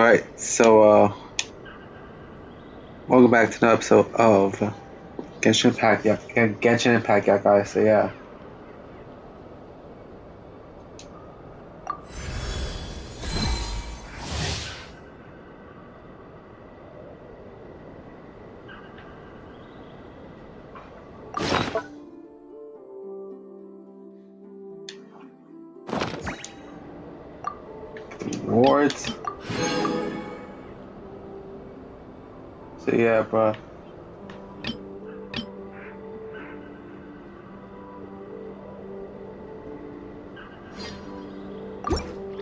Alright, welcome back to another episode of Genshin Impact. Yeah, Genshin Impact, yeah, guys. So, yeah. Rewards. So, yeah, bro.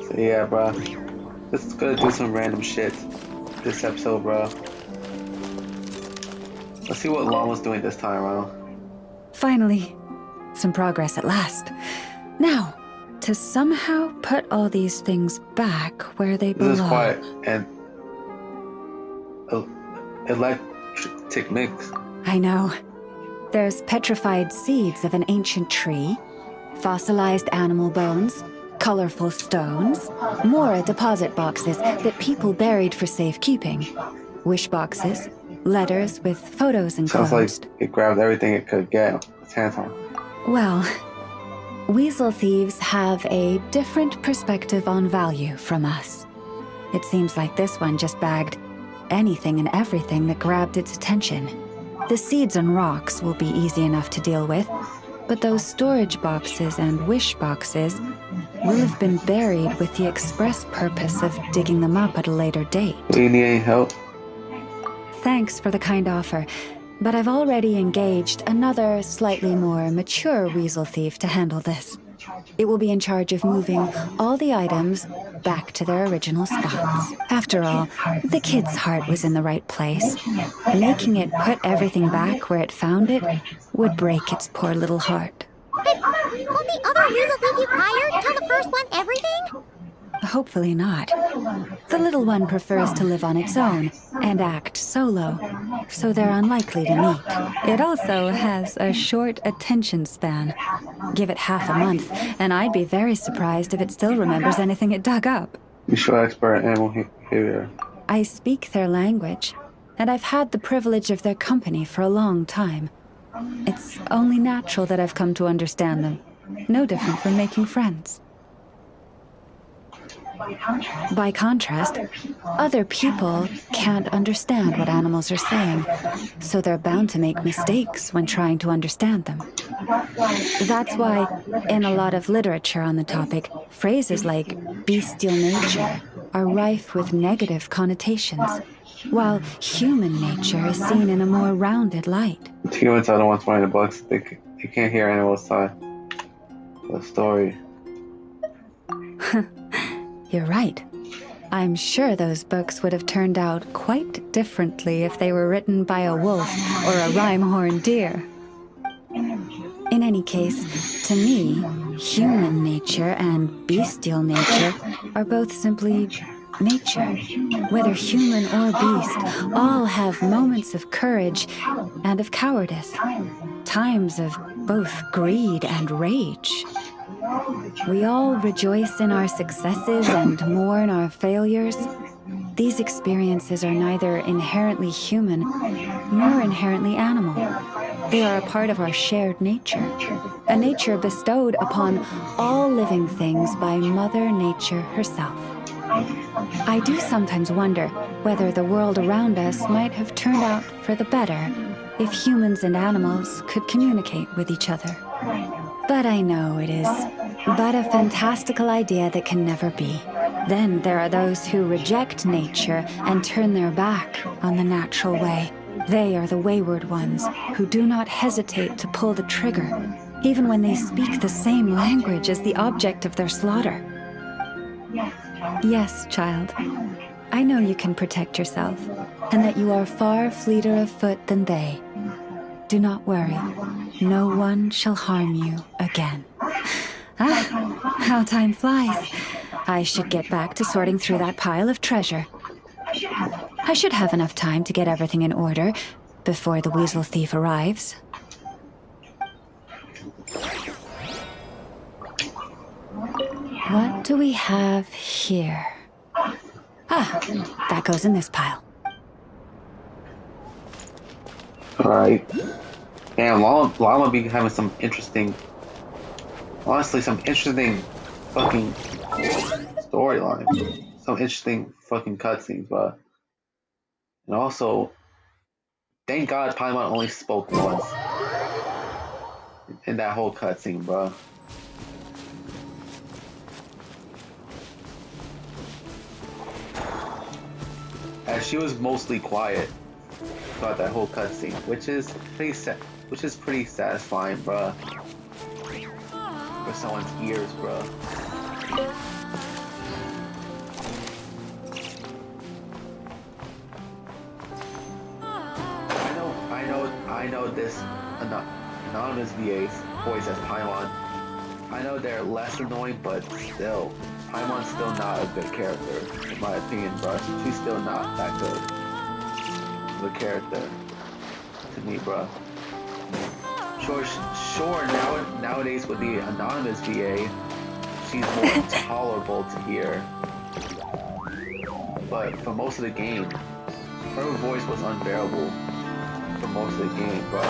So, yeah, bro. Just gonna do some random shit this episode, bro. Let's see what Llama's doing this time around. Finally, some progress at last. Now, to somehow put all these things back where they belong. This is quiet and electric mix. I know. There's petrified seeds of an ancient tree, fossilized animal bones, colorful stones, more deposit boxes that people buried for safekeeping, wish boxes, letters with photos enclosed. Sounds like it grabbed everything it could get with its hands on. Well, weasel thieves have a different perspective on value from us. It seems like this one just bagged anything and everything that grabbed its attention. The seeds and rocks will be easy enough to deal with, but those storage boxes and wish boxes will have been buried with the express purpose of digging them up at a later date. Do you need any help? Thanks for the kind offer, but I've already engaged another slightly more mature weasel thief to handle this. It will be in charge of moving all the items back to their original spots. After all, the kid's heart was in the right place. Making it put everything back where it found it would break its poor little heart. But won't the other weasel thief you hired tell the first one everything? Hopefully not. The little one prefers to live on its own and act solo, so they're unlikely to meet. It also has a short attention span. Give it half a month, and I'd be very surprised if it still remembers anything it dug up. You should expert in animal behavior. I speak their language, and I've had the privilege of their company for a long time. It's only natural that I've come to understand them. No different from making friends. By contrast, other people can't understand what animals are saying, so they're bound to make mistakes when trying to understand them. That's why, in a lot of literature on the topic, phrases like bestial nature are rife with negative connotations, while human nature is seen in a more rounded light. Humans are the ones writing the books. They can't hear animals' side of the story. You're right. I'm sure those books would have turned out quite differently if they were written by a wolf or a rhyme-horned deer. In any case, to me, human nature and bestial nature are both simply nature. Whether human or beast, all have moments of courage and of cowardice, times of both greed and rage. We all rejoice in our successes and mourn our failures. These experiences are neither inherently human nor inherently animal. They are a part of our shared nature, a nature bestowed upon all living things by Mother Nature herself. I do sometimes wonder whether the world around us might have turned out for the better if humans and animals could communicate with each other. But I know it is but a fantastical idea that can never be. Then there are those who reject nature and turn their back on the natural way. They are the wayward ones who do not hesitate to pull the trigger, even when they speak the same language as the object of their slaughter. Yes, child. I know you can protect yourself, and that you are far fleeter of foot than they. Do not worry. No one shall harm you again. Ah, how time flies. I should get back to sorting through that pile of treasure. I should have enough time to get everything in order before the weasel thief arrives. What do we have here? That goes in this pile. Alright. Damn, Llama be having some interesting, honestly, some interesting fucking storyline. Some interesting fucking cutscenes, but. And also, thank God Paimon only spoke once in that whole cutscene, bro. As she was mostly quiet throughout that whole cutscene, which is pretty satisfying, bro. For someone's ears, bro. I know this anonymous VA's voice as Paimon. I know they're less annoying, but still, Paimon's still not a good character, in my opinion, bro. She's still not that good of a character to me, bro. Sure, nowadays with the anonymous VA, she's more tolerable to hear. But for most of the game, her voice was unbearable for most of the game, bro.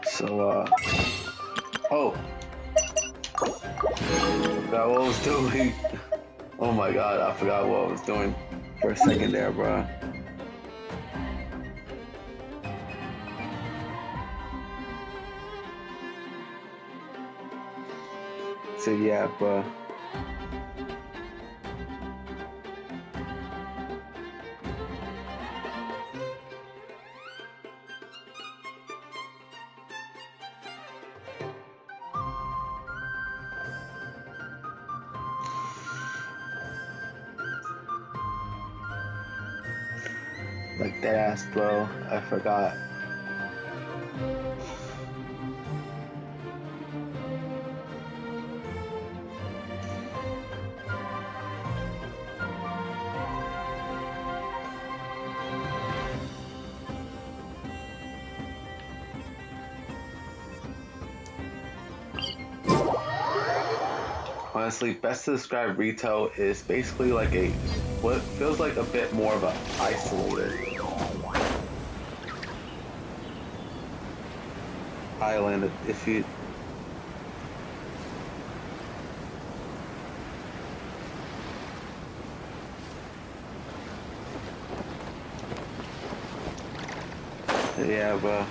So, oh, forgot what I was doing. Oh my god, I forgot what I was doing for a second there, bro. So yeah, bro. Like that ass, bro. I forgot. Honestly, best to describe Rito is basically like what feels like a bit more of a isolated island. If you yeah, bro.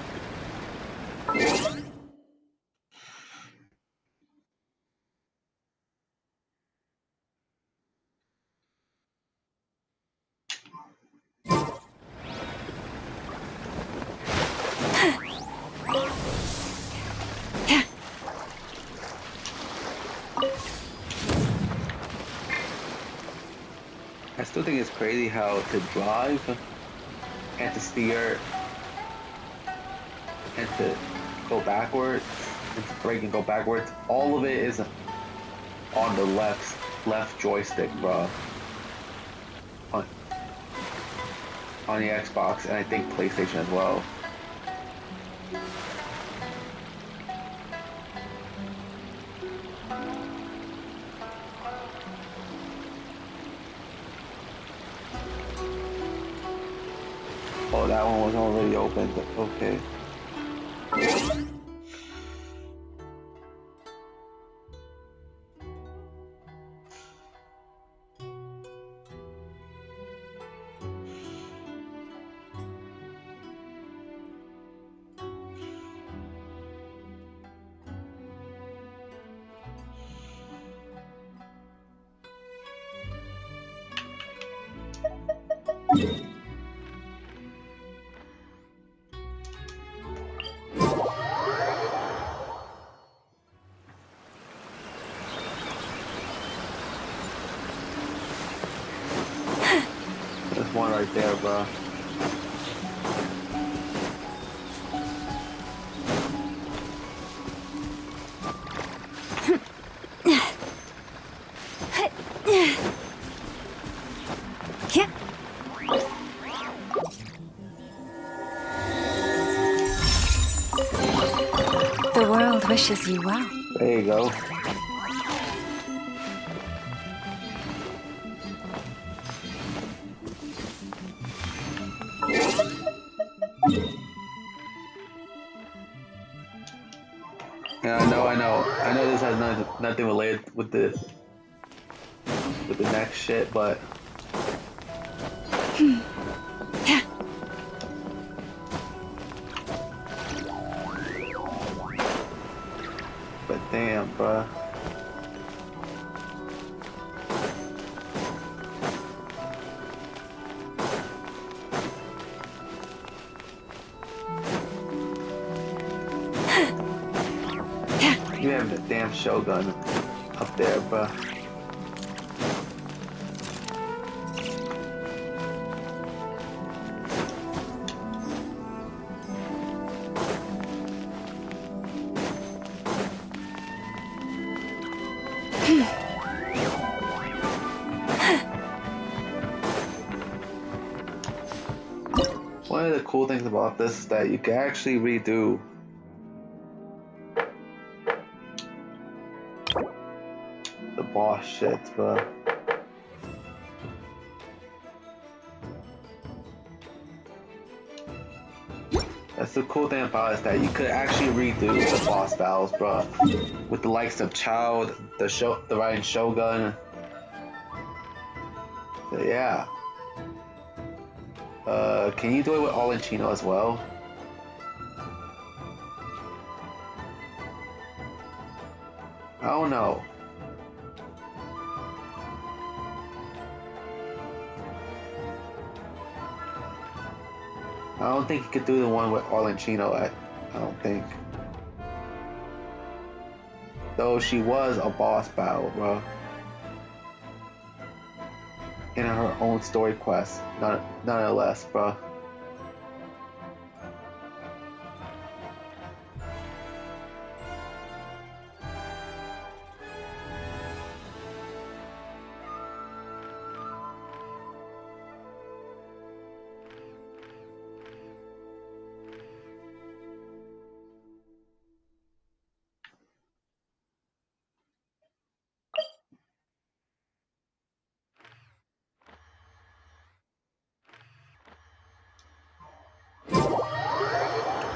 I still think it's crazy how to drive and to steer and to go backwards and to brake and go backwards. All of it is on the left joystick, bro. On the Xbox and I think PlayStation as well. Oh, that one was already open. Okay. right there, bro. The world wishes you well. There you go. Yeah, I know this has nothing related with the next shit, but damn, bruh. You have the damn Shogun up there, bruh. One of the cool things about this is that you can actually redo the boss shit, but that's the cool thing about it, is that you could actually redo the boss battles, bro, with the likes of Child, the Ryan Shogun. So, yeah. Can you do it with All in Chino as well? I don't know. I don't think you could do the one with All in Chino. I don't think. Though she was a boss battle, bro. In her own story quest, nonetheless, bro.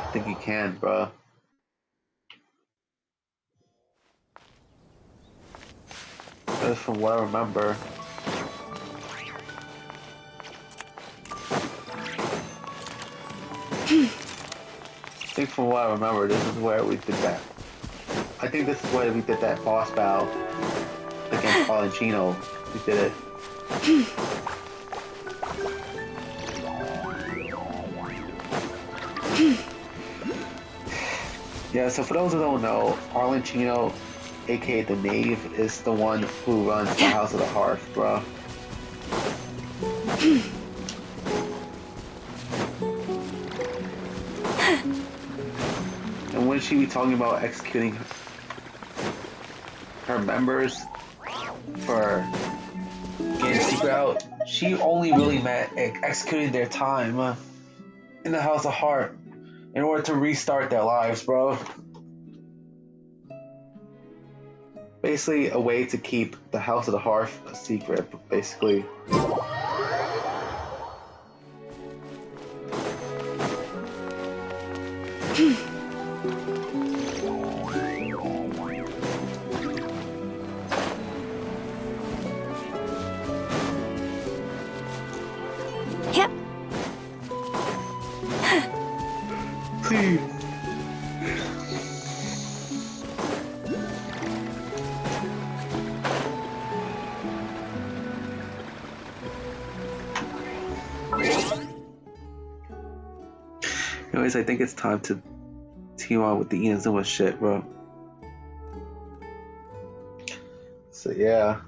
I think you can, bro. That's from what I remember. I think from what I remember, this is where we did that. I think this is where we did that boss battle against Valentino. We did it. Yeah, so for those who don't know, Arlenchino, aka the Knave, is the one who runs the House of the Hearth, bro. And when she be talking about executing her members for getting secret out, she only really meant executing their time in the House of Heart in order to restart their lives, bro. Basically, a way to keep the House of the Hearth a secret, basically. Yep. See. Anyways, I think it's time to team on with the Inazuma shit, bro. So yeah.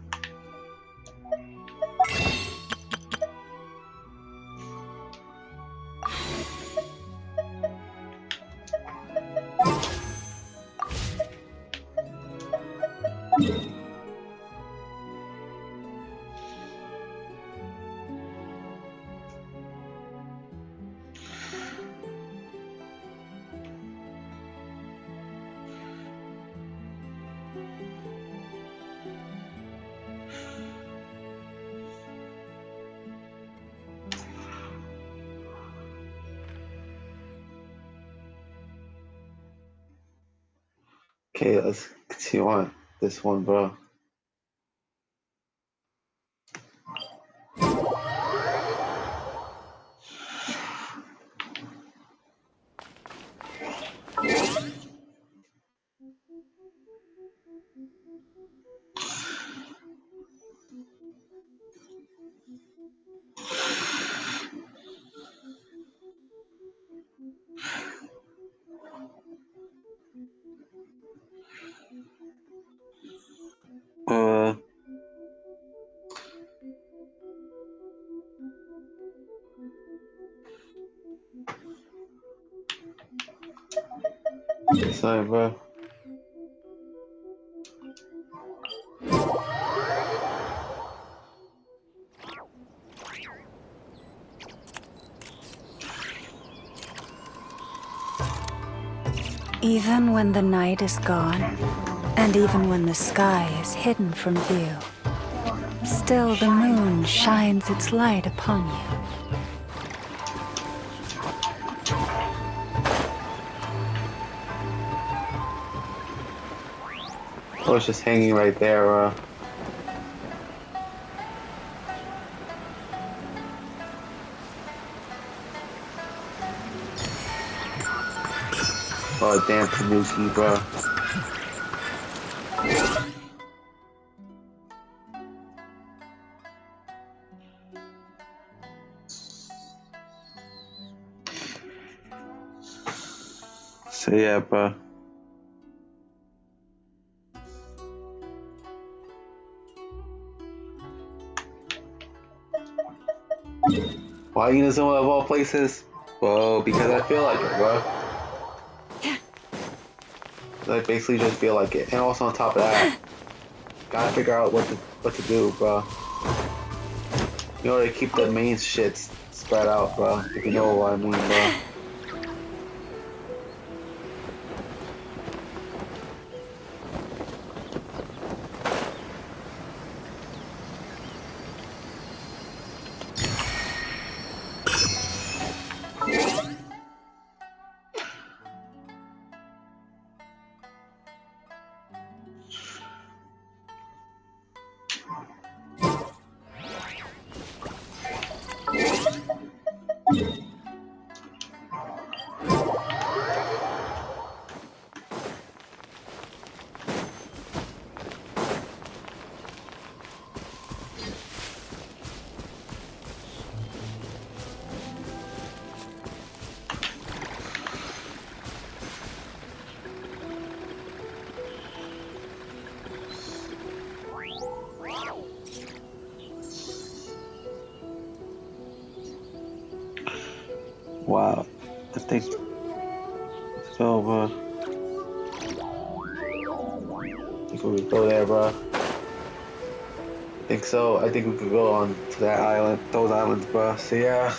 Okay, let's continue on this one, bro. Uh, sorry, bro. Even when the night is gone, and even when the sky is hidden from view, still the moon shines its light upon you. I was just hanging right there, bro. Oh, damn Tanuki, bro. So yeah, bro. Why you know someone of all places? Well, because I feel like it, bro. I basically just feel like it. And also on top of that, gotta figure out what to do, bro. You know, to keep the main shits spread out, bro. If you know what I mean, bro. Wow. I think so, bro. I think we could go there, bro. I think so. I think we could go on to that island, those islands, bro. So yeah.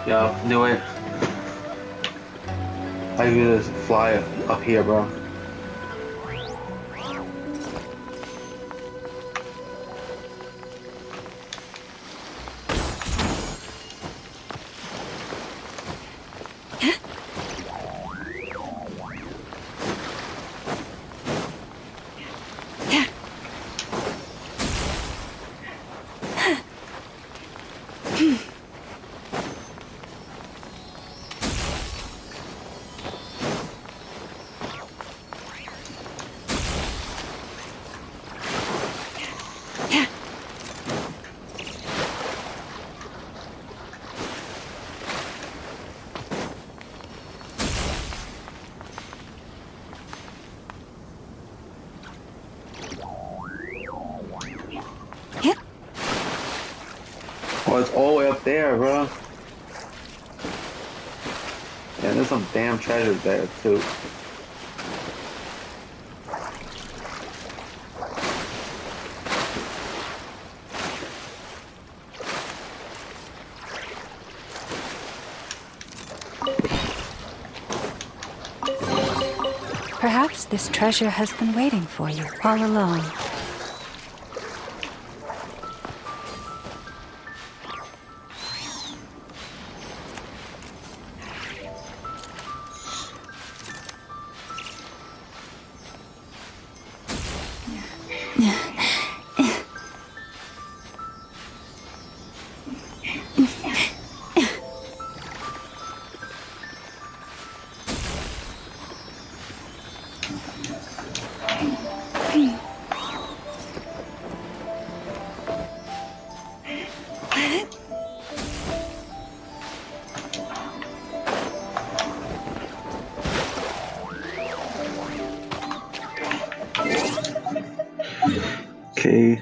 Yeah, knew it. I could just fly up here, bro. Oh, it's all the way up there, bro. Yeah, there's some damn treasures there, too. Perhaps this treasure has been waiting for you all along. Okay.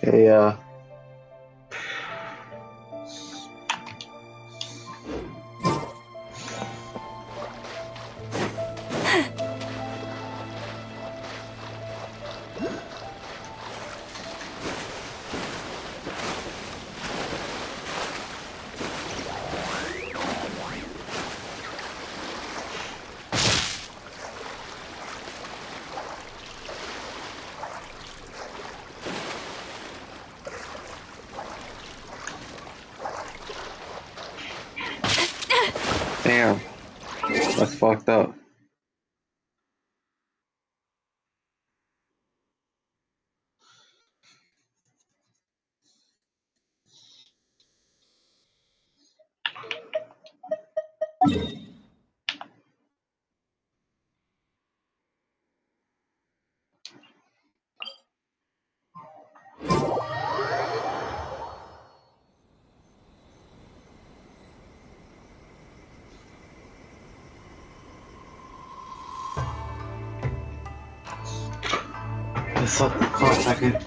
Hey, damn, that's fucked up. Just suck for a second.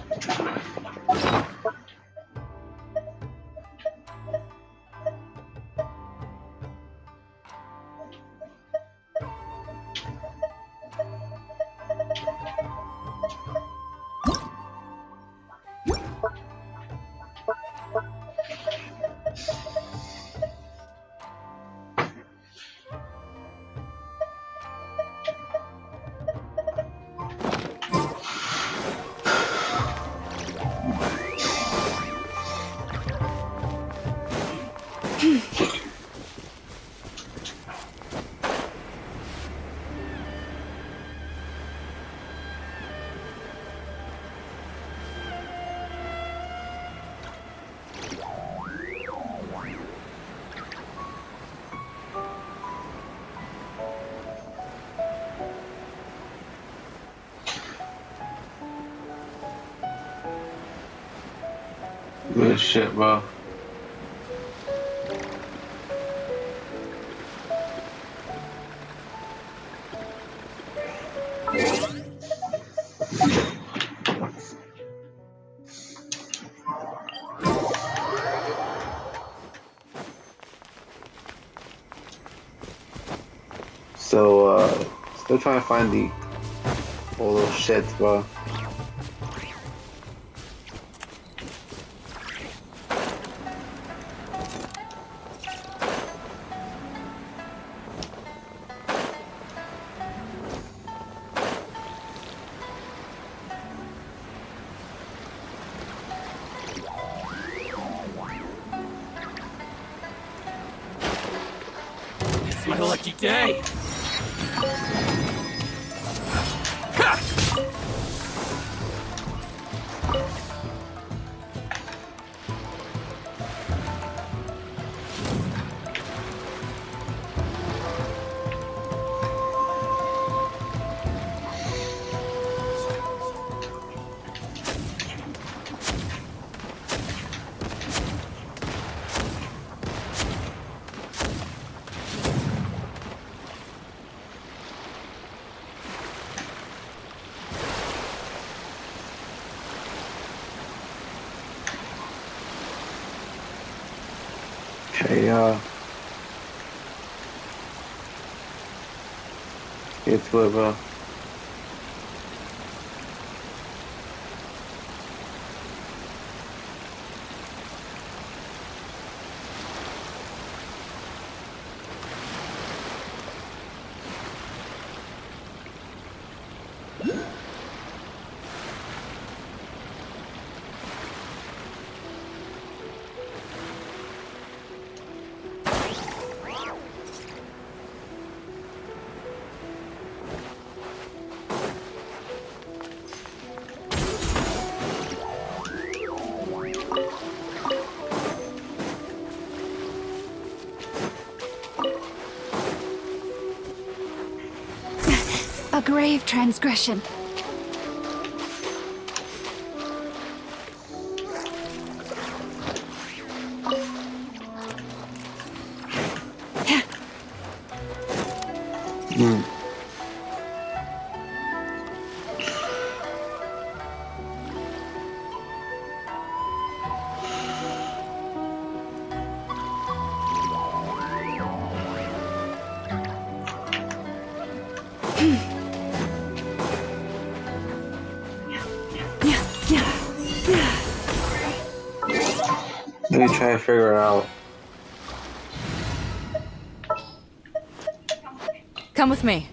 Good shit, bro. So, still trying to find the all those shits, bro. It's my lucky day! Okay, it's with A grave transgression. mm. Let me try to figure it out. Come with me.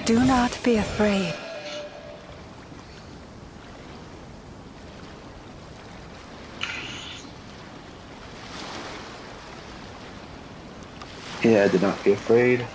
Do not be afraid. Yeah, do not be afraid.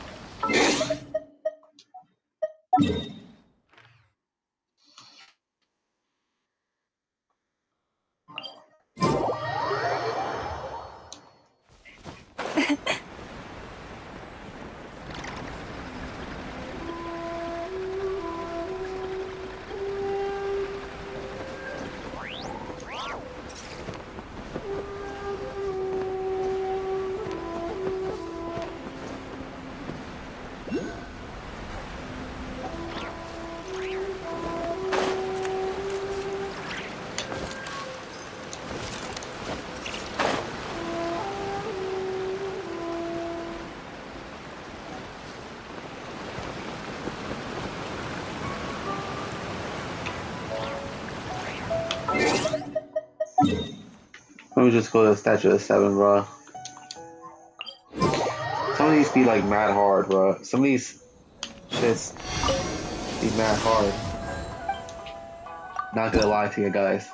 Let me just go to the Statue of 7, bro. Some of these be like mad hard, bro. Some of these shits be mad hard. Not gonna lie to you guys.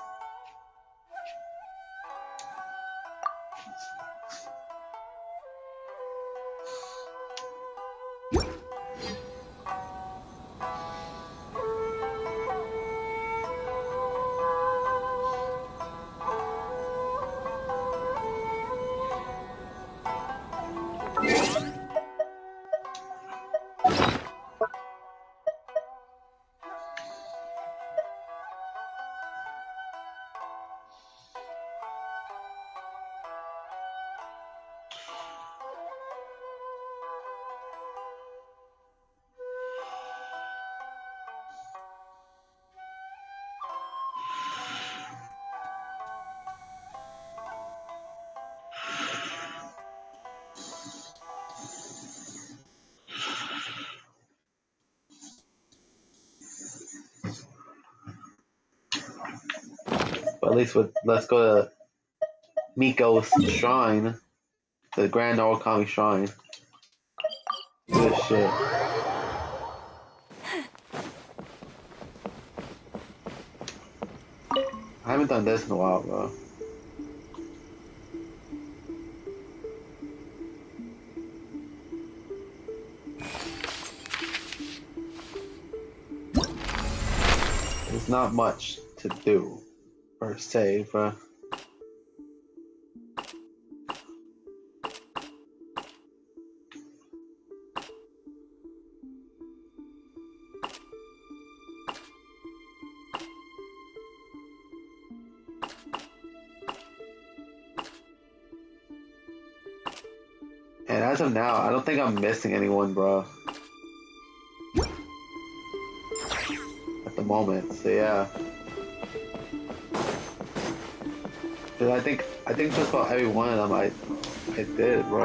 But at least let's go to Miko's shrine, the Grand Origami Shrine. Good shit. I haven't done this in a while, bro. There's not much to do, per se, bro. as of now, I don't think I'm missing anyone, bro. At the moment, so yeah. 'Cause I think just about every one of them I did, bro.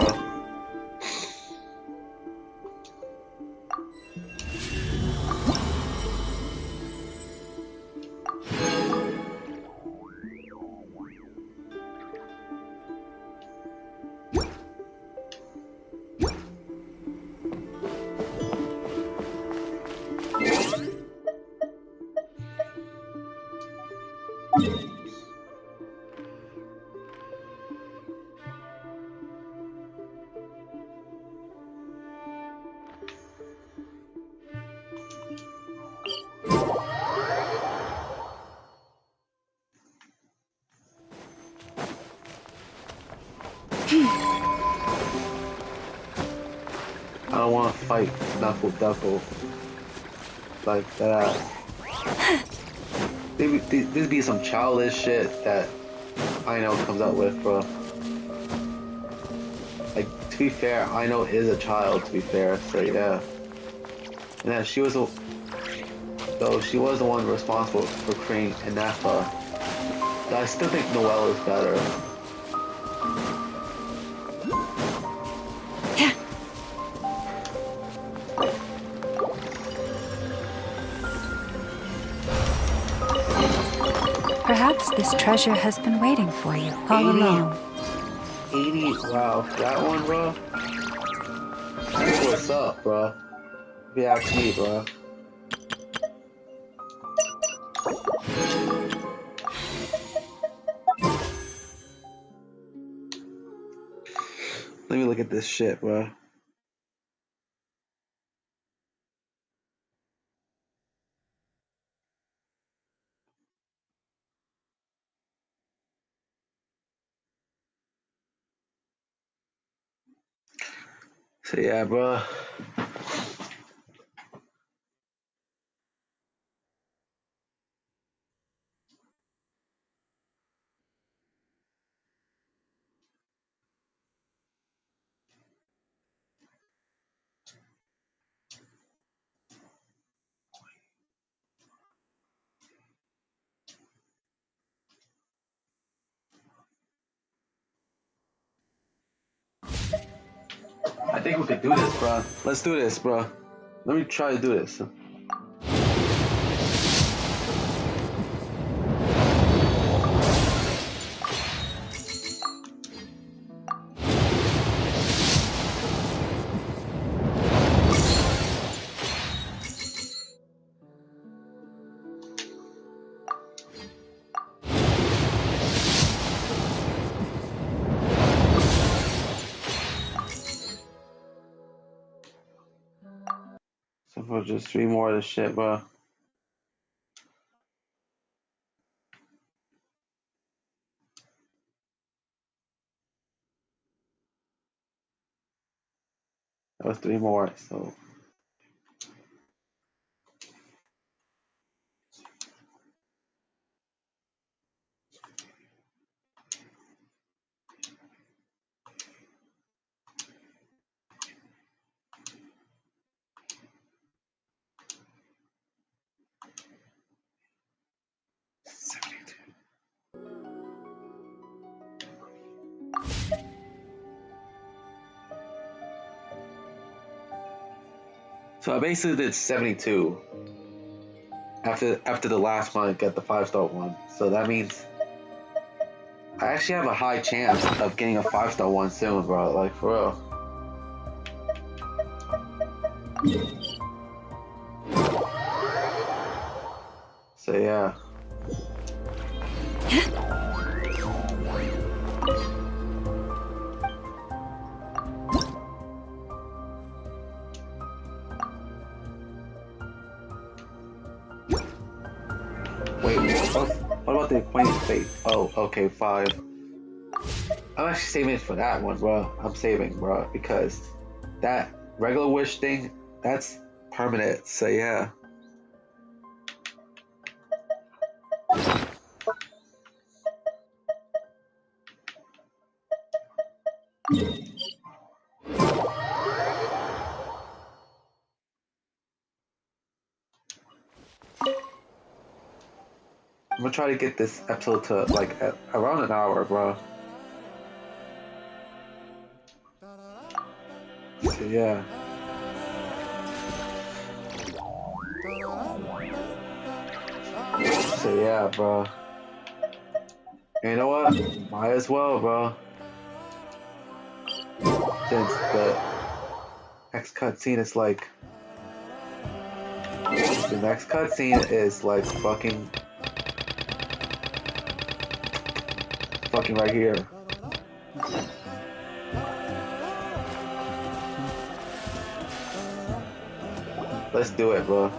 I don't want to fight Knuckle like that. This be some childish shit that I know comes up with, bro. Like, to be fair, I know is a child, to be fair, so yeah. And then she was the one responsible for creating Anafa. But I still think Noelle is better. Perhaps this treasure has been waiting for you all 80. along. 80, wow, that one, bro. That's what's up, bro. If you ask me, bro. Let me look at this shit, bro. So yeah, bro. I think we could do this, bro. Let's do this, bro. Let me try to do this. So for just 3 more of this shit, bro. That was 3 more, so. So I basically did 72 after the last one, I got the 5-star one. So that means I actually have a high chance of getting a 5-star one soon, bro. Like, for real. So yeah. Wait, what about the acquaintance fate? Oh, okay, 5. I'm actually saving it for that one, bro. I'm saving, bro, because that regular wish thing, that's permanent. So yeah. I'm gonna try to get this episode to like around an hour, bro. So yeah. So yeah, bro. And you know what? Might as well, bro. Since the next cutscene is like, the next cutscene is like fucking right here. Let's do it, bro.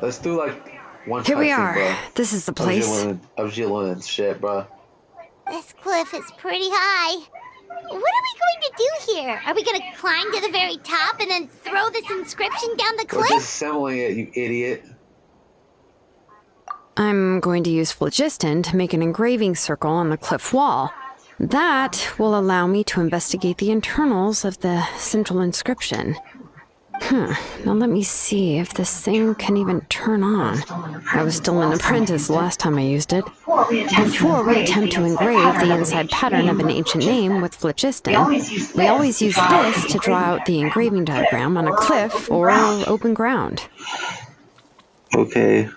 Let's do like one Here we cutscene, are. bro. This is the place. Of Jillian and shit, bro. This cliff is pretty high. What are we going to do here? Are we going to climb to the very top and then throw this inscription down the We're cliff? disassembling it, you idiot. I'm going to use phlogiston to make an engraving circle on the cliff wall. That will allow me to investigate the internals of the central inscription. Now let me see if this thing can even turn on. I was still an apprentice the last time I used it. Before we attempt to engrave the inside pattern of an ancient name with phlogiston, we always use this to draw out the engraving diagram on a cliff or open ground. Okay.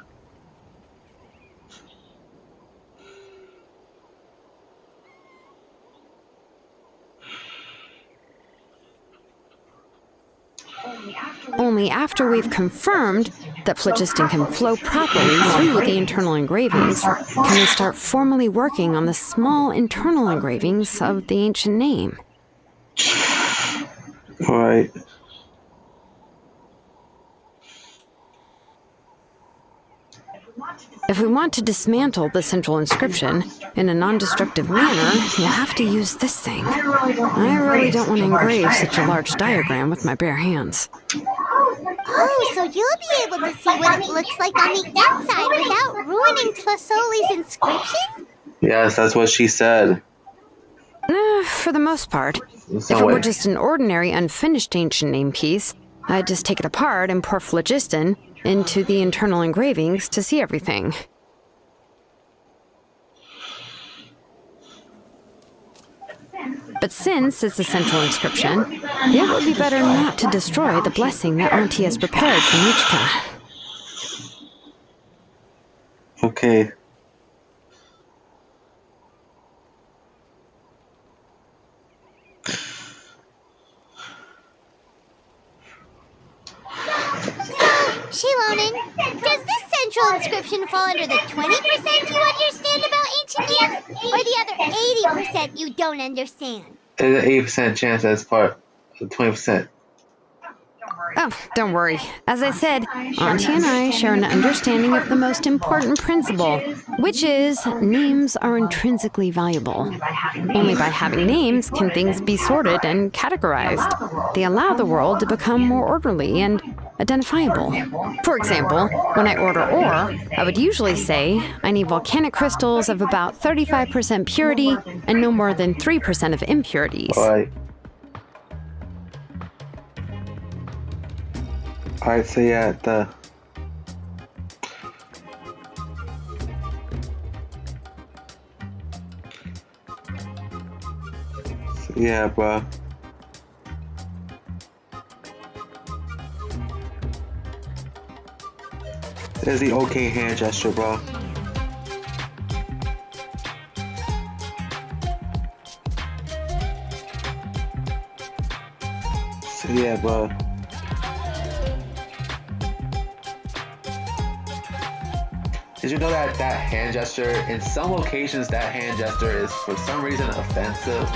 Only after we've confirmed that phlogiston can flow properly through the internal engravings can we start formally working on the small internal engravings of the ancient name. Alright. If we want to dismantle the central inscription in a non-destructive manner, we'll have to use this thing. I really don't want to engrave such a large diagram with my bare hands. Oh, so you'll be able to see what it looks like on the inside without ruining Tlasoli's inscription? Yes, that's what she said. For the most part. There's If no it way. were just an ordinary, unfinished ancient name piece, I'd just take it apart and pour phlogiston into the internal engravings to see everything. But since it's a central inscription, it would be better not to destroy the blessing that Auntie has prepared for Michika. Okay. Shilonen, does this central inscription fall under the 20% you understand about ancient names, or the other 80% you don't understand? There's an 80% chance that's part of 20%. Oh, don't worry. As I said, Auntie and I share an understanding of the most important principle, which is names are intrinsically valuable. Only by having names can things be sorted and categorized. They allow the world to become more orderly and identifiable. For example, when I order ore, I would usually say I need volcanic crystals of about 35% purity and no more than 3% of impurities. Alright, so yeah, bro. There's the okay hand gesture, bro. So yeah, bro. Did you know that hand gesture, in some locations that hand gesture is for some reason offensive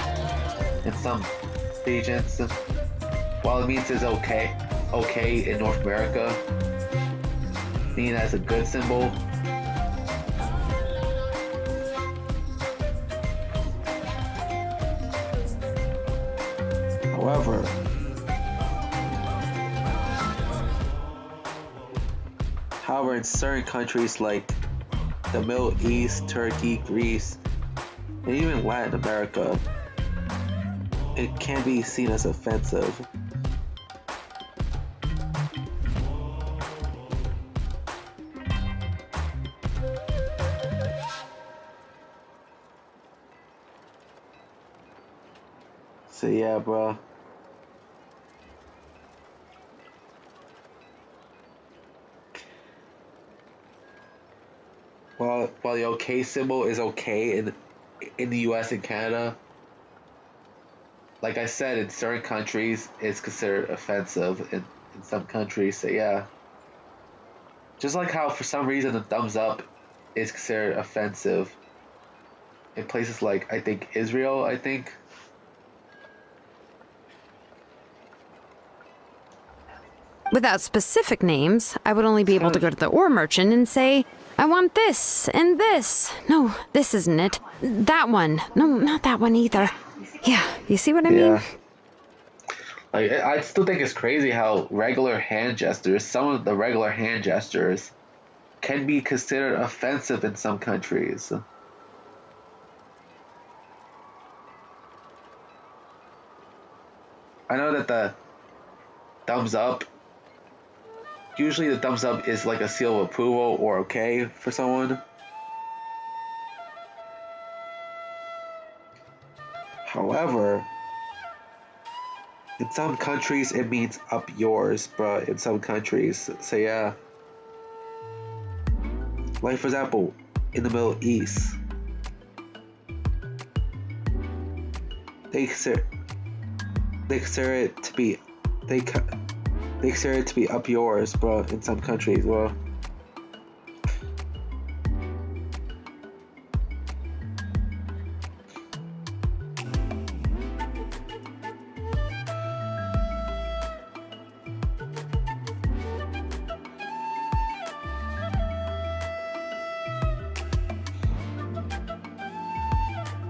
in some regions? While it means it's okay in North America, seen as a good symbol. However, in certain countries like the Middle East, Turkey, Greece, and even Latin America, it can be seen as offensive. So yeah, bro. While the OK symbol is okay in the U.S. and Canada, like I said, in certain countries, it's considered offensive in some countries. So yeah, just like how for some reason the thumbs up is considered offensive in places like I think Israel. I think. Without specific names, I would only be able to go to the ore merchant and say, I want this and this. No, this isn't it. That one. No, not that one either. Yeah, you see what I mean? Yeah. Like I still think it's crazy how regular hand gestures, some of the regular hand gestures, can be considered offensive in some countries. I know that the thumbs up, usually the thumbs up is like a seal of approval or okay for someone. However, in some countries it means up yours, bruh. In some countries. So yeah. Like for example, in the Middle East, they consider it to be they consider it to be up yours, bro. In some countries, well.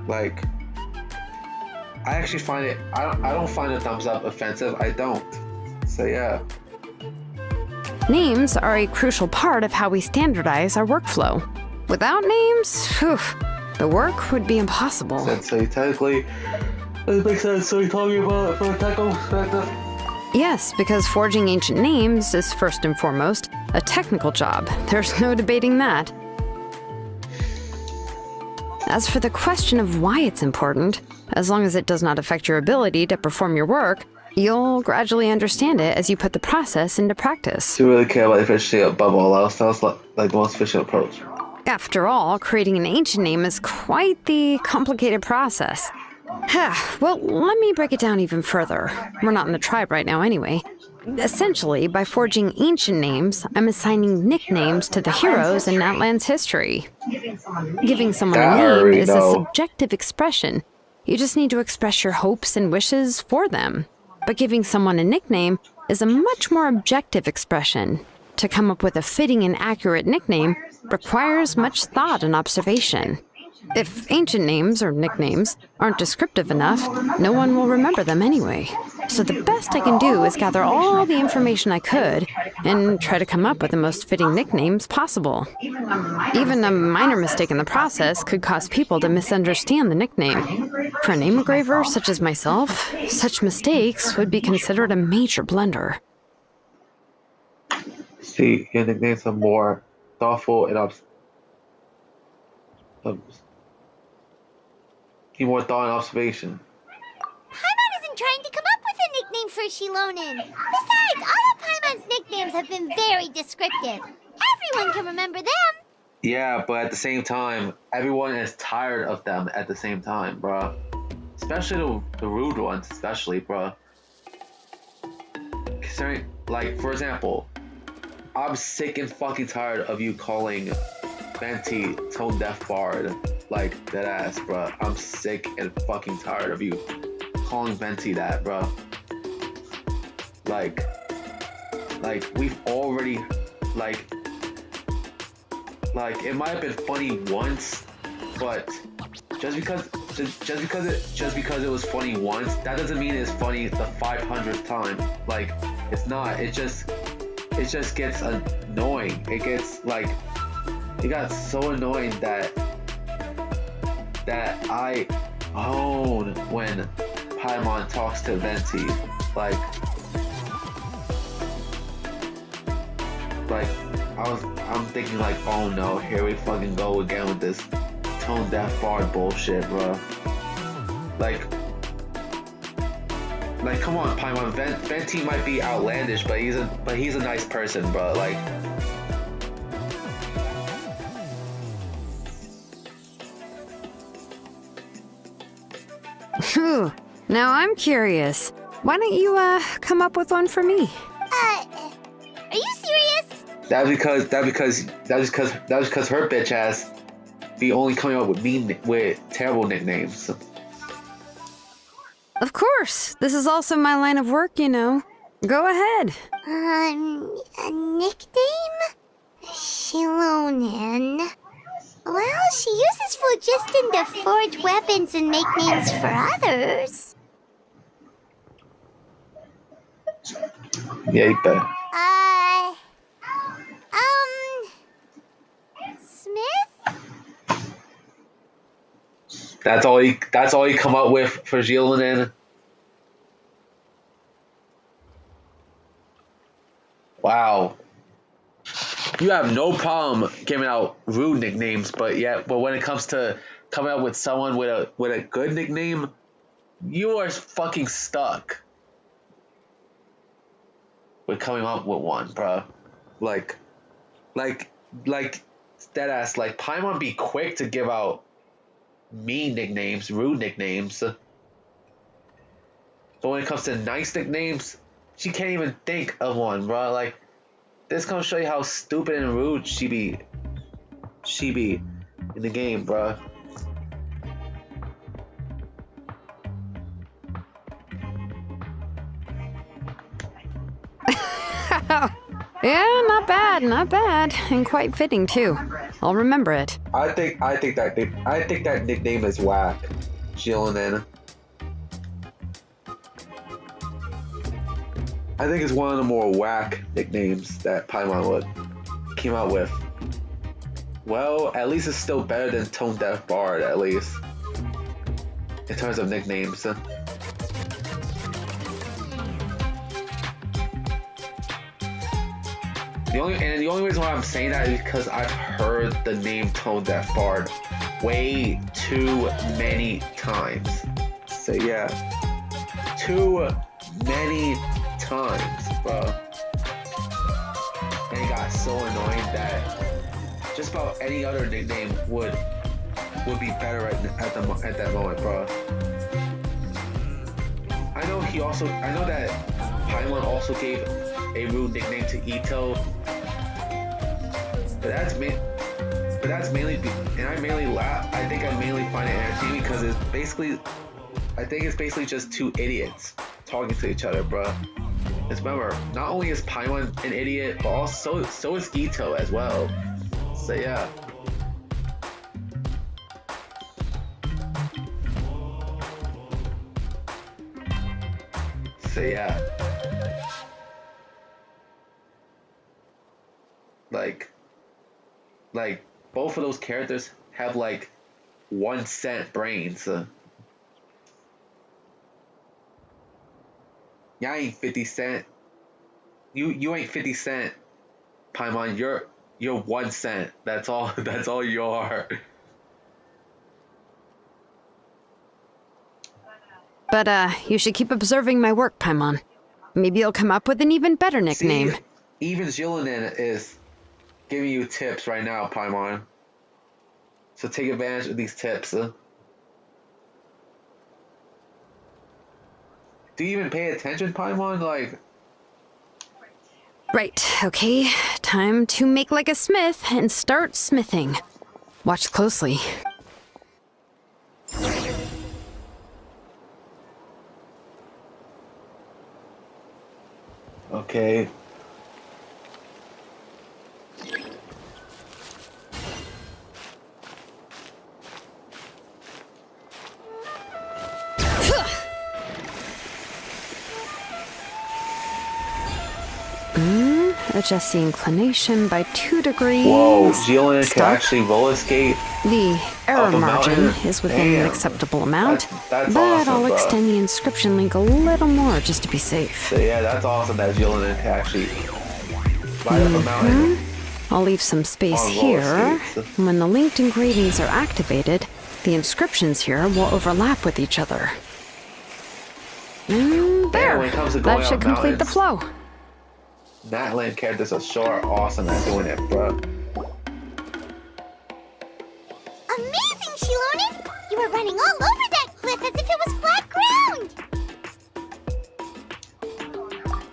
Like, I actually find it. I don't find a thumbs up offensive. I don't. So yeah. Names are a crucial part of how we standardize our workflow. Without names, phew, the work would be impossible. So technically, it makes sense. So you're talking about from a technical perspective. Yes, because forging ancient names is first and foremost a technical job. There's no debating that. As for the question of why it's important, as long as it does not affect your ability to perform your work, you'll gradually understand it as you put the process into practice. Do you really care about efficiency above all else? That's like the most efficient approach. After all, creating an ancient name is quite the complicated process. Well, let me break it down even further. We're not in the tribe right now anyway. Essentially, by forging ancient names, I'm assigning nicknames to the heroes in that land's history. Giving someone a name is a subjective expression. You just need to express your hopes and wishes for them. But giving someone a nickname is a much more objective expression. To come up with a fitting and accurate nickname requires much thought and observation. If ancient names or nicknames aren't descriptive enough, no one will remember them anyway. So the best I can do is gather all the information I could and try to come up with the most fitting nicknames possible. Even a minor mistake in the process could cause people to misunderstand the nickname. For a name engraver such as myself, such mistakes would be considered a major blunder. See, your nicknames are more thoughtful and need more thought and observation. Paimon isn't trying to come up with a nickname for Shilonen. Besides, all of Paimon's nicknames have been very descriptive. Everyone can remember them. Yeah, but at the same time, everyone is tired of them at the same time, bruh. Especially the rude ones, especially, bruh. Considering, like, for example, I'm sick and fucking tired of you calling Venti Tone Deaf Bard. Like, deadass, bruh. I'm sick and fucking tired of you calling Venti that, bruh. Like, we've already, like, it might have been funny once, but just because it was funny once, that doesn't mean it's funny the 500th time. Like, it's not. It just gets annoying. It gets like, it got so annoying that I own when Paimon talks to Venti. Like I'm thinking like, oh no, here we fucking go again with this tone deaf bard bullshit, bro. Like Like, come on, Paimon. Venti might be outlandish, but he's a nice person, bro. Like, Phew. Now I'm curious. Why don't you, come up with one for me? Are you serious? that's because her bitch ass be only coming up with terrible nicknames. Of course. This is also my line of work, you know. Go ahead. A nickname? Shilonen. Well, she uses phlogiston to forge weapons and make names for others. Yeah, you better. Smith? That's all he come up with for Jillian. Wow. You have no problem giving out rude nicknames, but when it comes to coming up with someone with a good nickname, you are fucking stuck with coming up with one, bro. Like that ass. Like, Paimon be quick to give out mean nicknames, rude nicknames. But when it comes to nice nicknames, she can't even think of one, bro. Like, this gonna show you how stupid and rude she be in the game, bro. Yeah, not bad, and quite fitting too. I'll remember it. I think that nickname is whack, Jillian. I think it's one of the more whack nicknames that Paimon came out with. Well, at least it's still better than Tone Deaf Bard, at least in terms of nicknames. The only reason why I'm saying that is because I've heard the name Tone Deaf Bard way too many times. So yeah, too many times, bro. And it got so annoying that just about any other nickname would be better at that moment, bro. I know that Paimon also gave a rude nickname to Ito, but that's mainly, and I mainly laugh. I think I mainly find it entertaining because I think it's basically just two idiots talking to each other, bro. Just remember, not only is Paimon an idiot, but also so is Ito as well. So yeah. So yeah. Like both of those characters have like 1 cent brains. Yeah, I ain't 50 Cent. You ain't 50 Cent, Paimon. You're 1 cent. That's all. That's all you are. But, you should keep observing my work, Paimon. Maybe you'll come up with an even better nickname. See, even Jillian is giving you tips right now, Paimon. So take advantage of these tips. Do you even pay attention, Paimon? Like, Right, okay. Time to make like a smith and start smithing. Watch closely. okay. Adjust the inclination by 2 degrees. Whoa, Jillian can Stop. actually roller skate. The error Up a margin mountain? is within an Damn. acceptable amount, That's but awesome, I'll bro. extend the inscription link a little more just to be safe. So yeah, that's awesome that Jillian can actually ride up a mountain. I'll leave some space On roller here. skates. When the linked engravings are activated, the inscriptions here will overlap with each other. There. when it comes to going That should up complete the mountains, flow. Natland characters are sure awesome at doing it, bro. Amazing, Shilonen! You were running all over that cliff as if it was flat ground!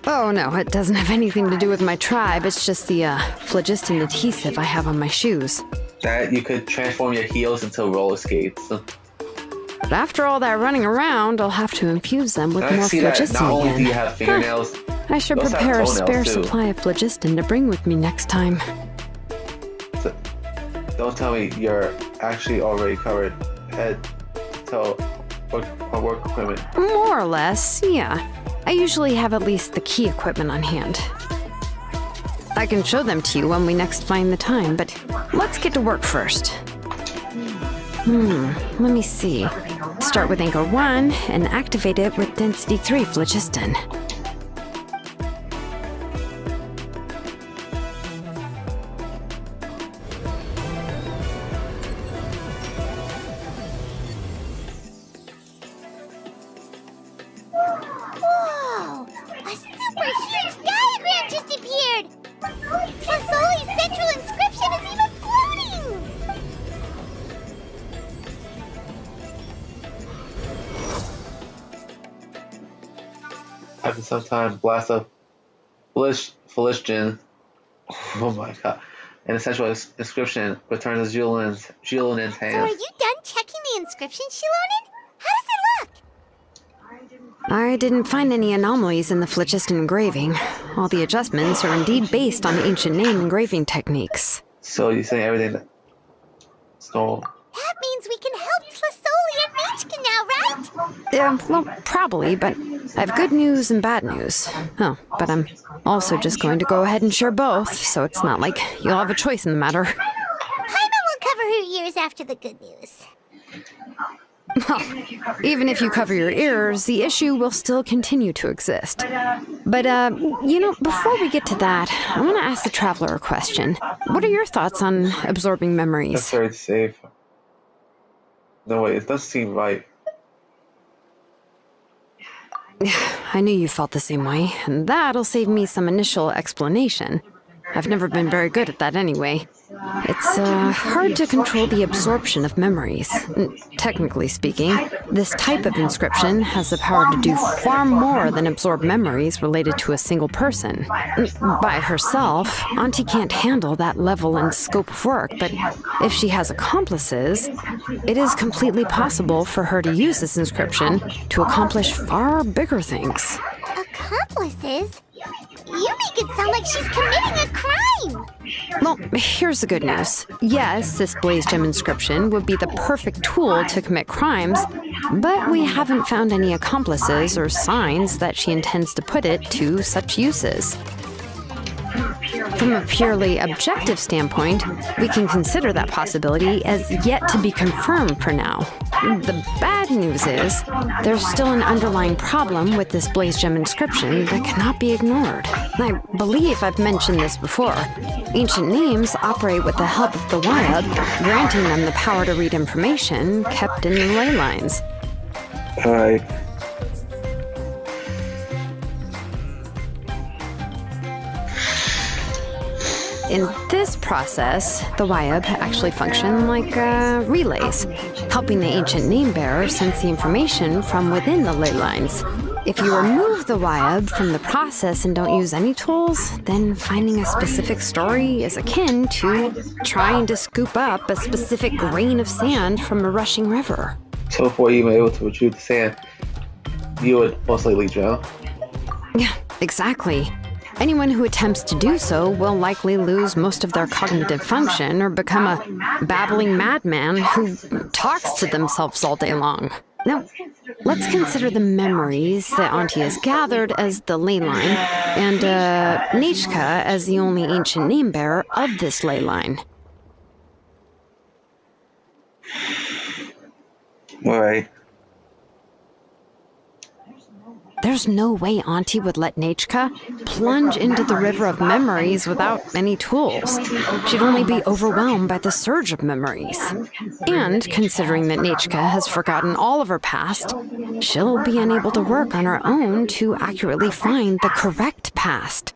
Oh no, it doesn't have anything to do with my tribe. It's just the phlogiston adhesive I have on my shoes. That you could transform your heels into roller skates. But after all that running around, I'll have to infuse them with I more see that phlogiston not only again. do you have fingernails, I should you also have prepare a toenails, spare too. supply of phlogiston to bring with me next time. so don't tell me you're actually already covered head, toe, or work equipment. More or less, yeah. I usually have at least the key equipment on hand. I can show them to you when we next find the time, but let's get to work first. Let me see. Start with anchor 1 and activate it with density 3 phlogiston. Whoa! A super huge diagram just appeared! Fasoli's central inscription is even floating! After some time, blast of phlogiston. Oh my god. An essential inscription returns Julian's So are hands. you done checking the inscription, Shilonen? How does it look? I didn't find any anomalies in the phlogiston engraving. All the adjustments are indeed based on ancient name engraving techniques. So you say everything that stole. That means we can help Fasoli and Machka now, right? Well, probably, but I have good news and bad news. Oh, but I'm also just going to go ahead and share both, so it's not like you'll have a choice in the matter. Paimon will cover her ears after the good news. Well, even if you cover your ears, the issue will still continue to exist. But, before we get to that, I want to ask the Traveler a question. What are your thoughts on absorbing That's memories? very safe. No way, it doesn't seem right. I knew you felt the same way, and that'll save me some initial explanation. I've never been very good at that anyway. It's hard to control the absorption of memories. Technically speaking, this type of inscription has the power to do far more than absorb memories related to a single person. By herself, Auntie can't handle that level and scope of work, but if she has accomplices, it is completely possible for her to use this inscription to accomplish far bigger things. Accomplices? You make it sound like she's committing a crime! Well, here's the good news. Yes, this blaze gem inscription would be the perfect tool to commit crimes, but we haven't found any accomplices or signs that she intends to put it to such uses. From a purely objective standpoint, we can consider that possibility as yet to be confirmed for now. The bad news is, there's still an underlying problem with this blaze gem inscription that cannot be ignored. I believe I've mentioned this before. Ancient names operate with the help of the Wyab, granting them the power to read information kept in the ley lines. Alright. In this process, the Wyab actually function like relays, helping the ancient name bearer sense the information from within the ley lines. If you remove the Wyab from the process and don't use any tools, then finding a specific story is akin to trying to scoop up a specific grain of sand from a rushing river. So before you were able to retrieve the sand, you would most likely drown. Yeah, exactly. Anyone who attempts to do so will likely lose most of their cognitive function or become a babbling madman who talks to themselves all day long. Now, let's consider the memories that Auntie has gathered as the ley line, and Nishka as the only ancient name bearer of this ley line. Alright. There's no way Auntie would let Nachka plunge into the river of memories without any tools. She'd only be overwhelmed by the surge of memories. And considering that Nachka has forgotten all of her past, she'll be unable to work on her own to accurately find the correct past.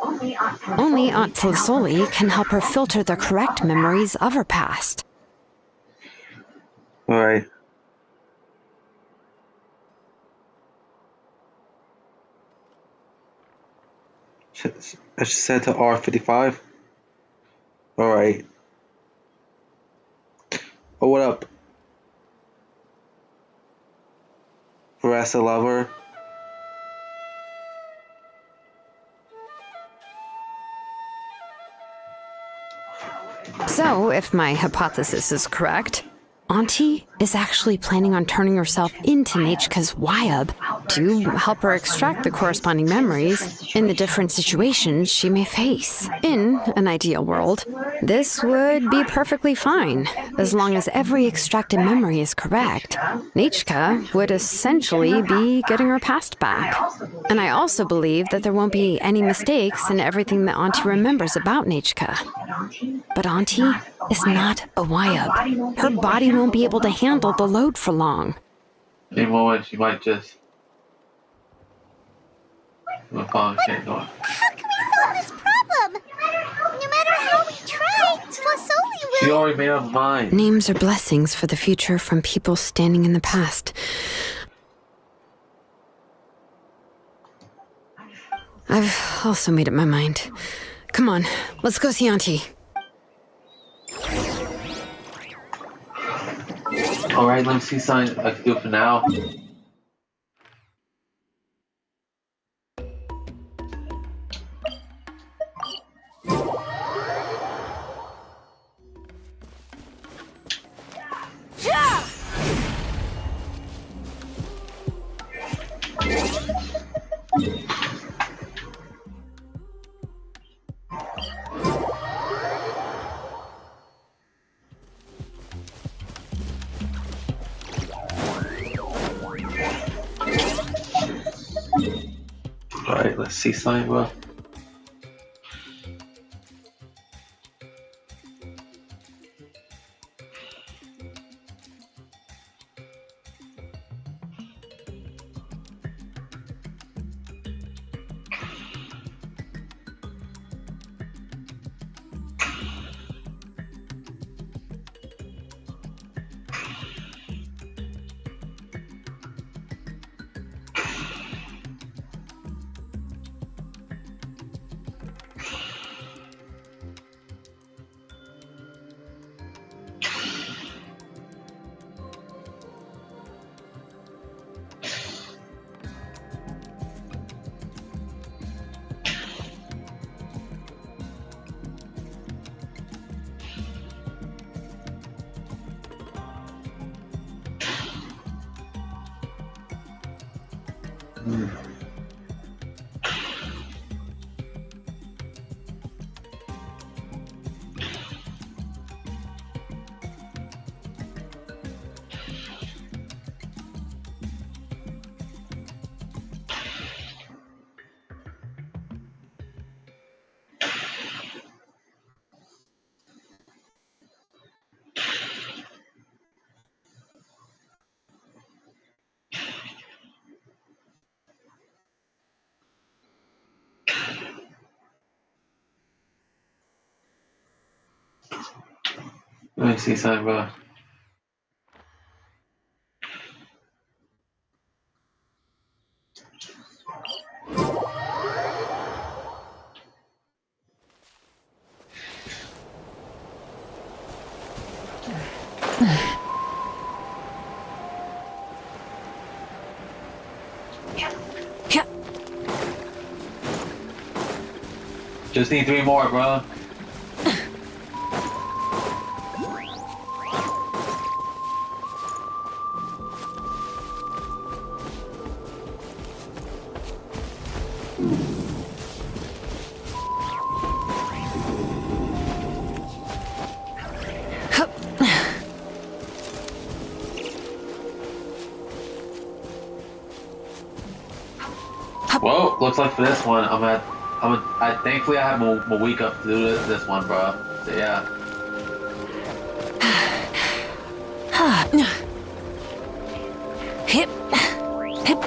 Only Aunt Flasoli can help her filter the correct memories of her past. Alright. I should set to R55. Alright. Oh, what up? Verasa lover. So, if my hypothesis is correct, Auntie is actually planning on turning herself into Nachka's Wyab to help her extract the corresponding memories in the different situations she may face. In an ideal world, this would be perfectly fine, as long as every extracted memory is correct. Nachka would essentially be getting her past back. And I also believe that there won't be any mistakes in everything that Auntie remembers about Nachka. But Auntie is not a Wyab. Her body won't be able to handle the load for long. Any moment she might just. My phone can't go. How can we solve this problem? No matter how we try, Flasoli will... She already made up her mind. Names are blessings for the future from people standing in the past. I've also made up my mind. Come on, let's go see Auntie. Alright, let me see something I can do for now. Alright, let's see something, bro. Let me see something, bro. Just need 3 more, bro. looks like for this one, thankfully I have my week up to do this one, bro. So yeah. Hip. Hip.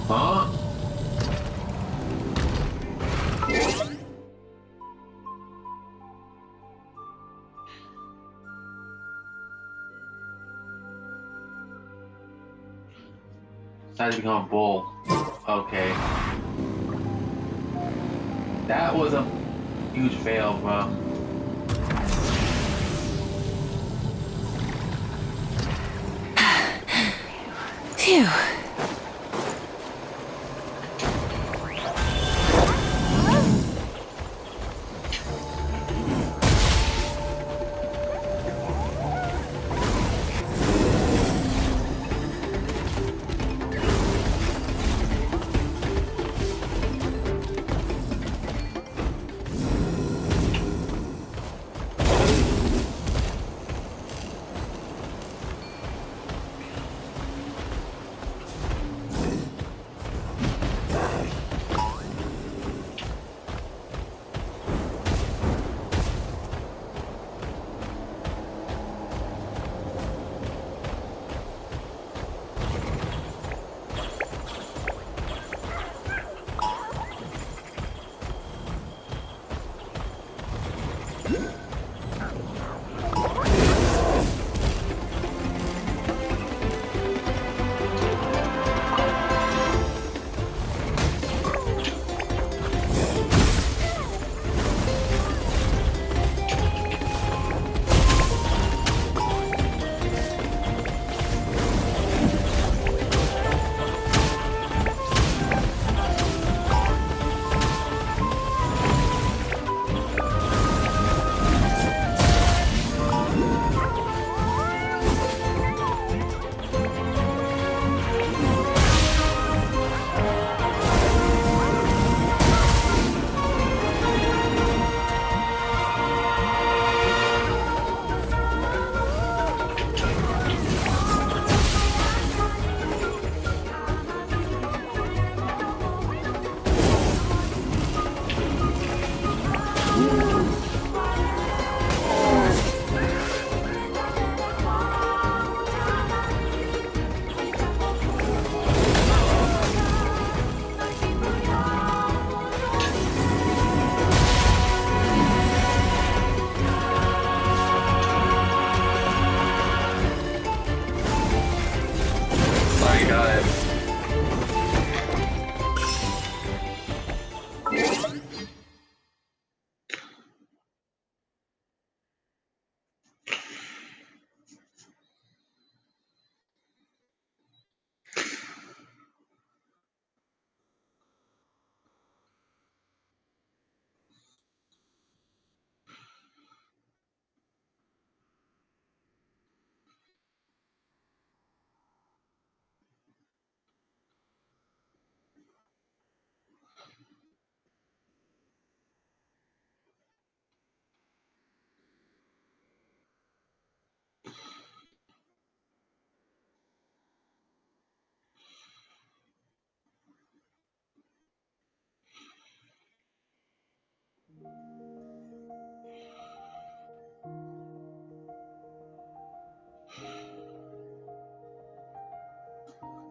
Huh? Decided to become a bull. Okay. That was a huge fail, bro. Phew.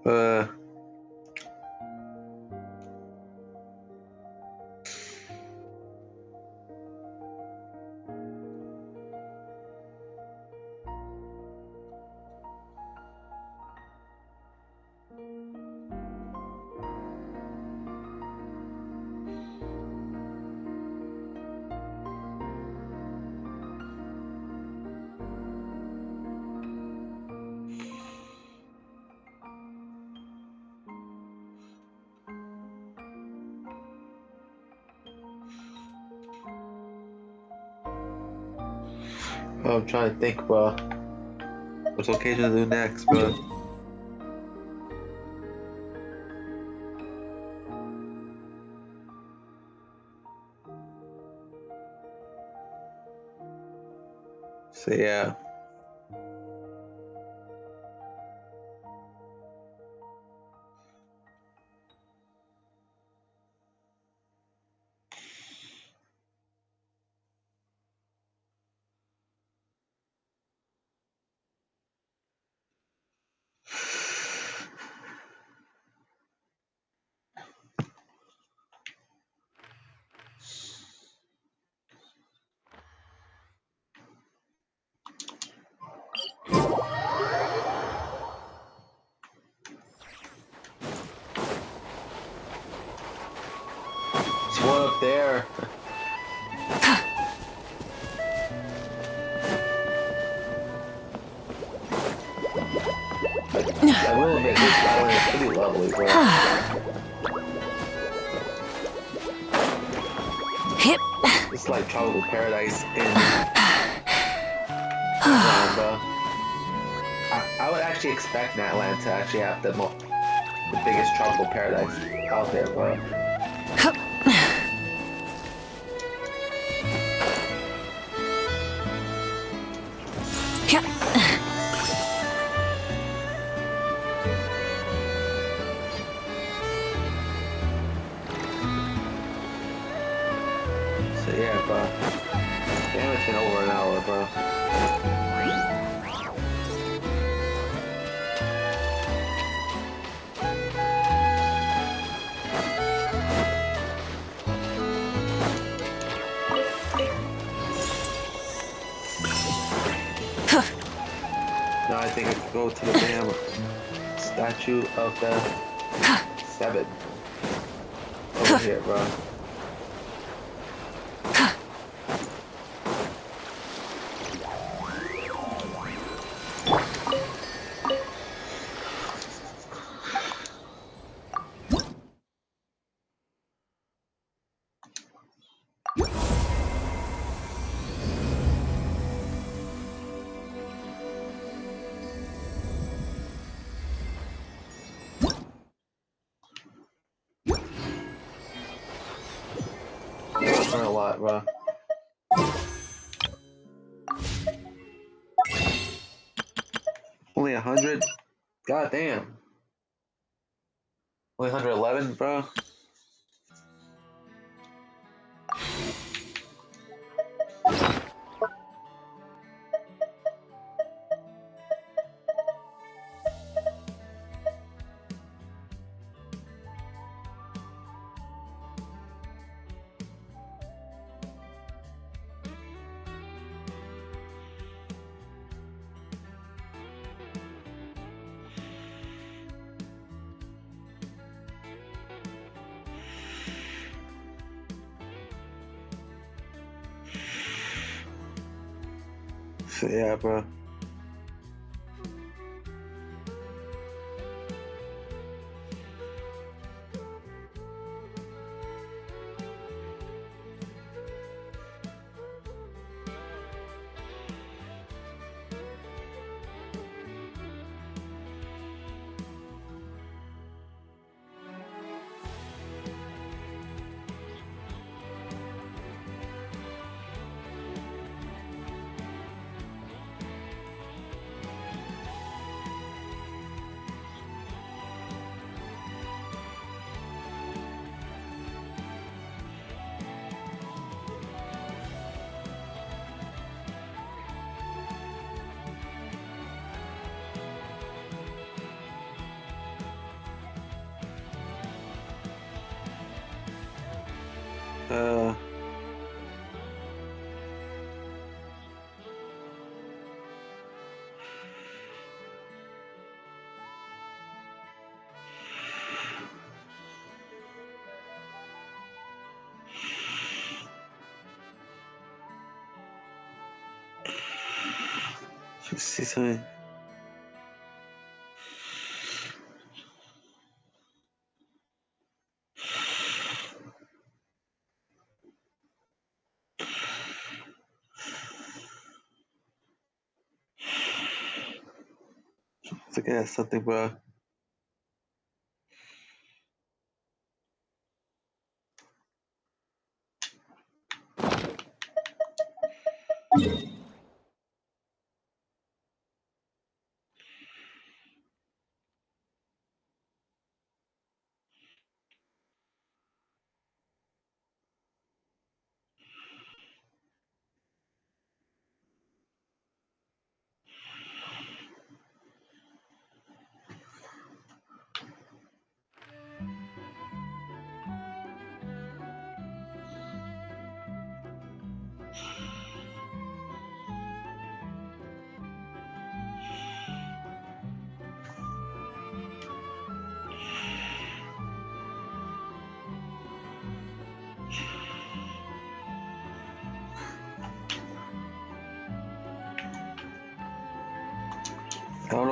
Uh, I'm trying to think, bro. What's okay to do next, bro? So yeah. There's one up there. I will admit, this island is pretty lovely, bro. Hip. It's like tropical paradise in Natlan, bro. I would actually expect Natlan to actually have the biggest tropical paradise out there, bro. So yeah, bro. Damn, it's been over an hour, bro. Now I think I could go to the damn statue of the Seven over here, bro. That's a lot, bro. Only 100? God damn. Only 111, bro. So yeah, bro. Uh, let's see something. Let's look at something, bro.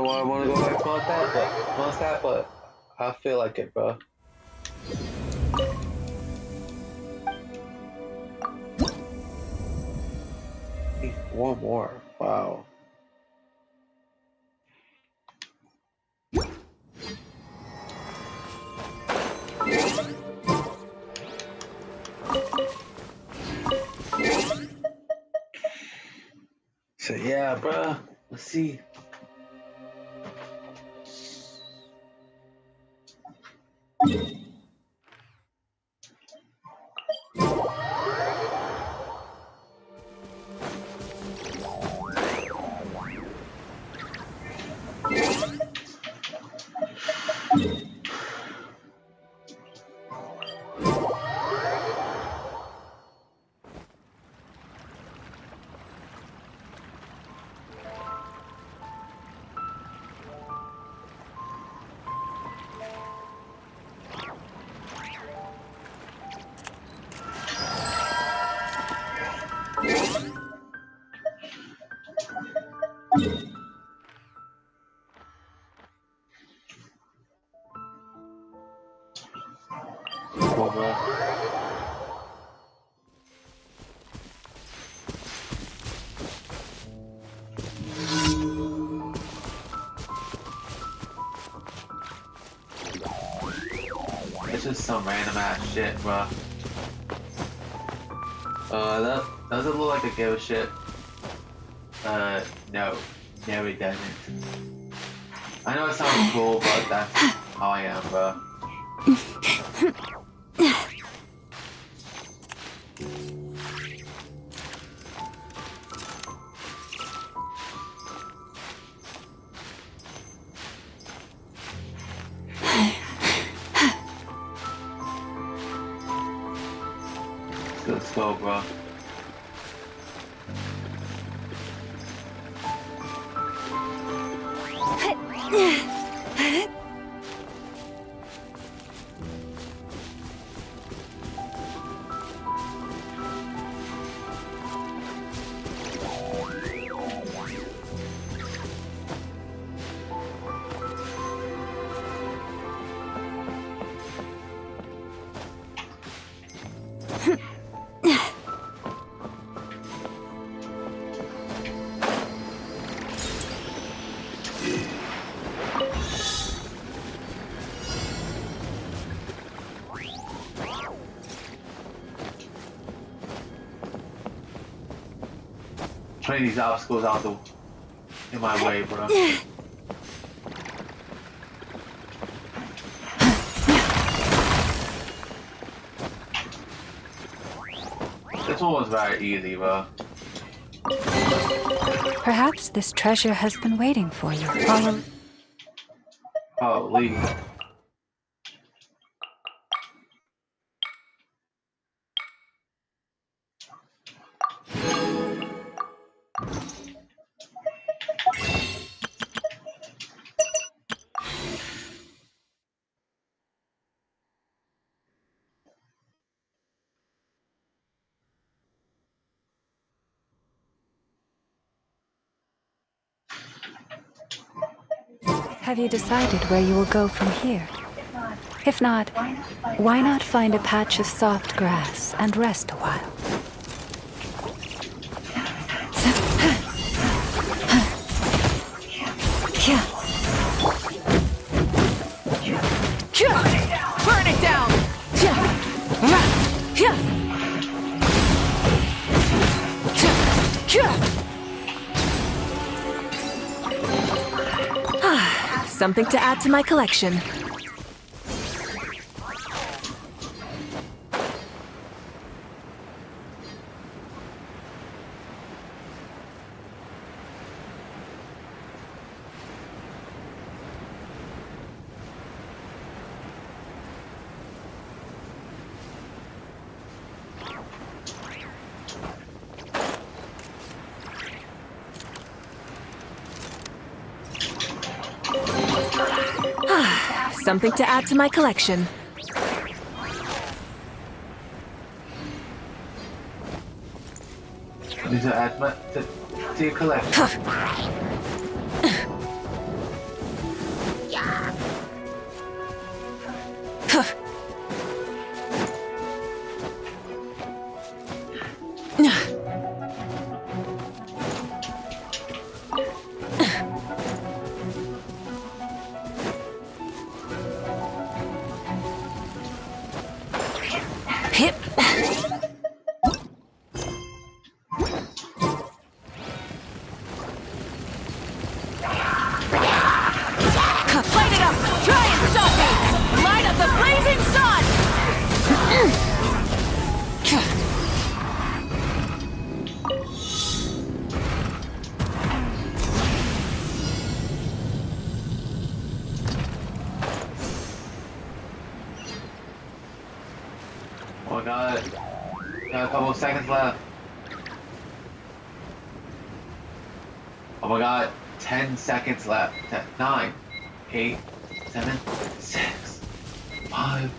know why I want to go back to Mondstadt, but I feel like it, bro. One more. Wow. So yeah, bro. Let's see. Cool, bro. It's just some random ass shit, bro. That doesn't look like a give a shit. No. No, it doesn't. I know it sounds cool, but that's how I am, bro. Let's go, bro. Try these obstacles out in my way, bro. This one was very easy, bro. Perhaps this treasure has been waiting for you. Follow. Holy. Have you decided where you will go from here? If not, why not find a patch of soft grass and rest a while? Burn it down! Something to add to my collection. Something to add to my collection. Need to add to your collection. Hip. Light it up! Try and stop me! Light up the blazing sun! Oh my god. Got a couple of seconds left. Oh my god. 10 seconds left. 10, 9, 8, 7, 6, 5.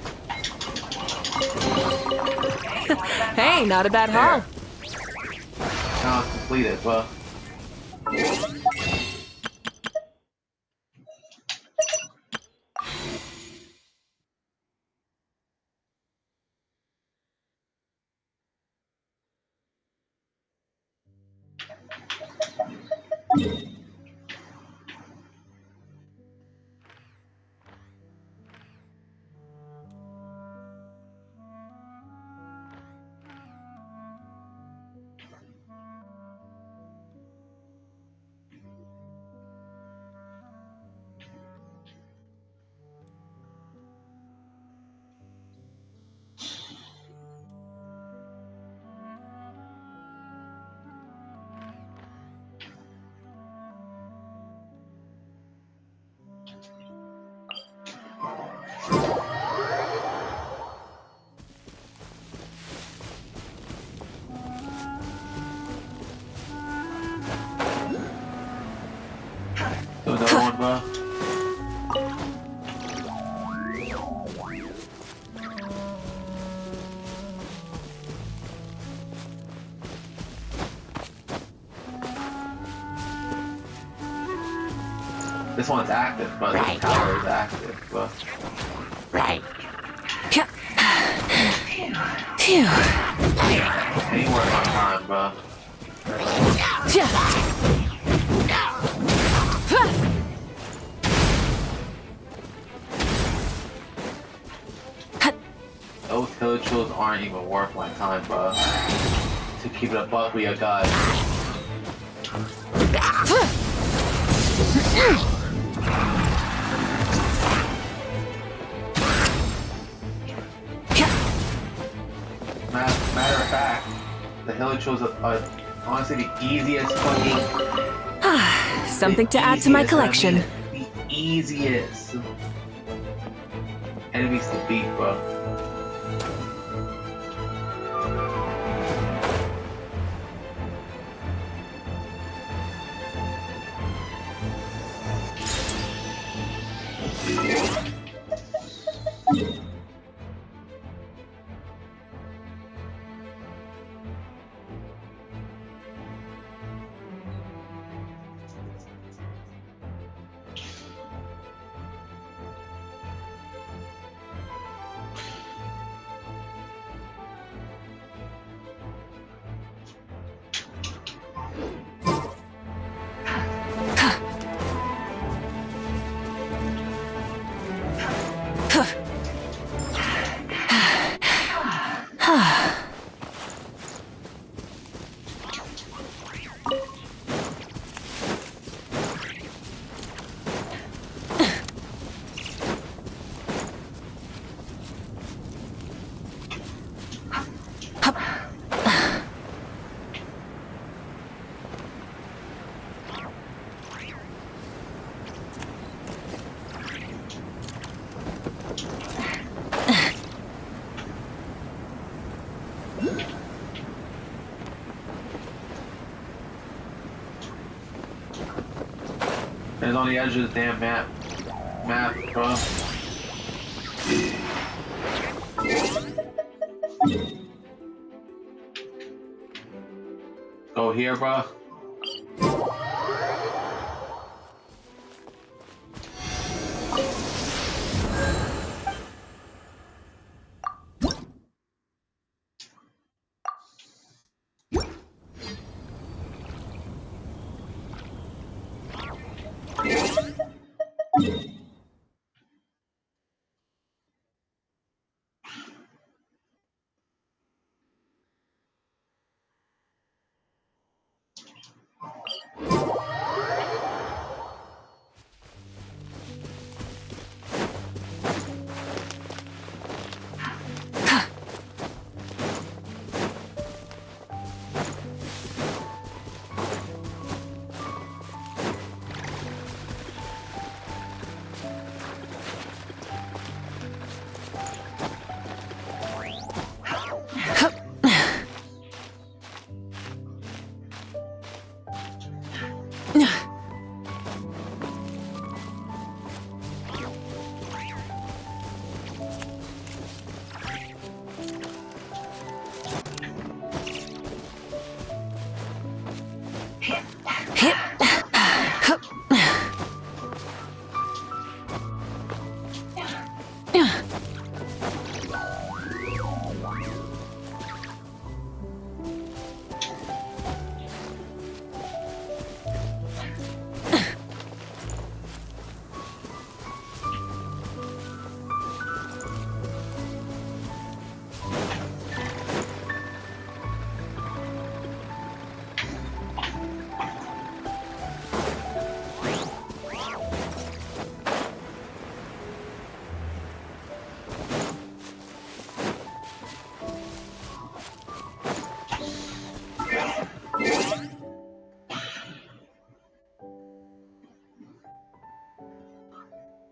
Hey, not a bad haul. Now it's completed, but do another one, bro. This one's active, but this tower is active, but Phew. anywhere on time, bro. Those hills aren't even worth my time, bro. To keep it a buck, we a god. Matter of fact, the Hillichos are honestly the easiest fucking. Something to add to my collection. The easiest enemies to beat, bro. It's on the edge of the damn map, bro. Go here, bro. I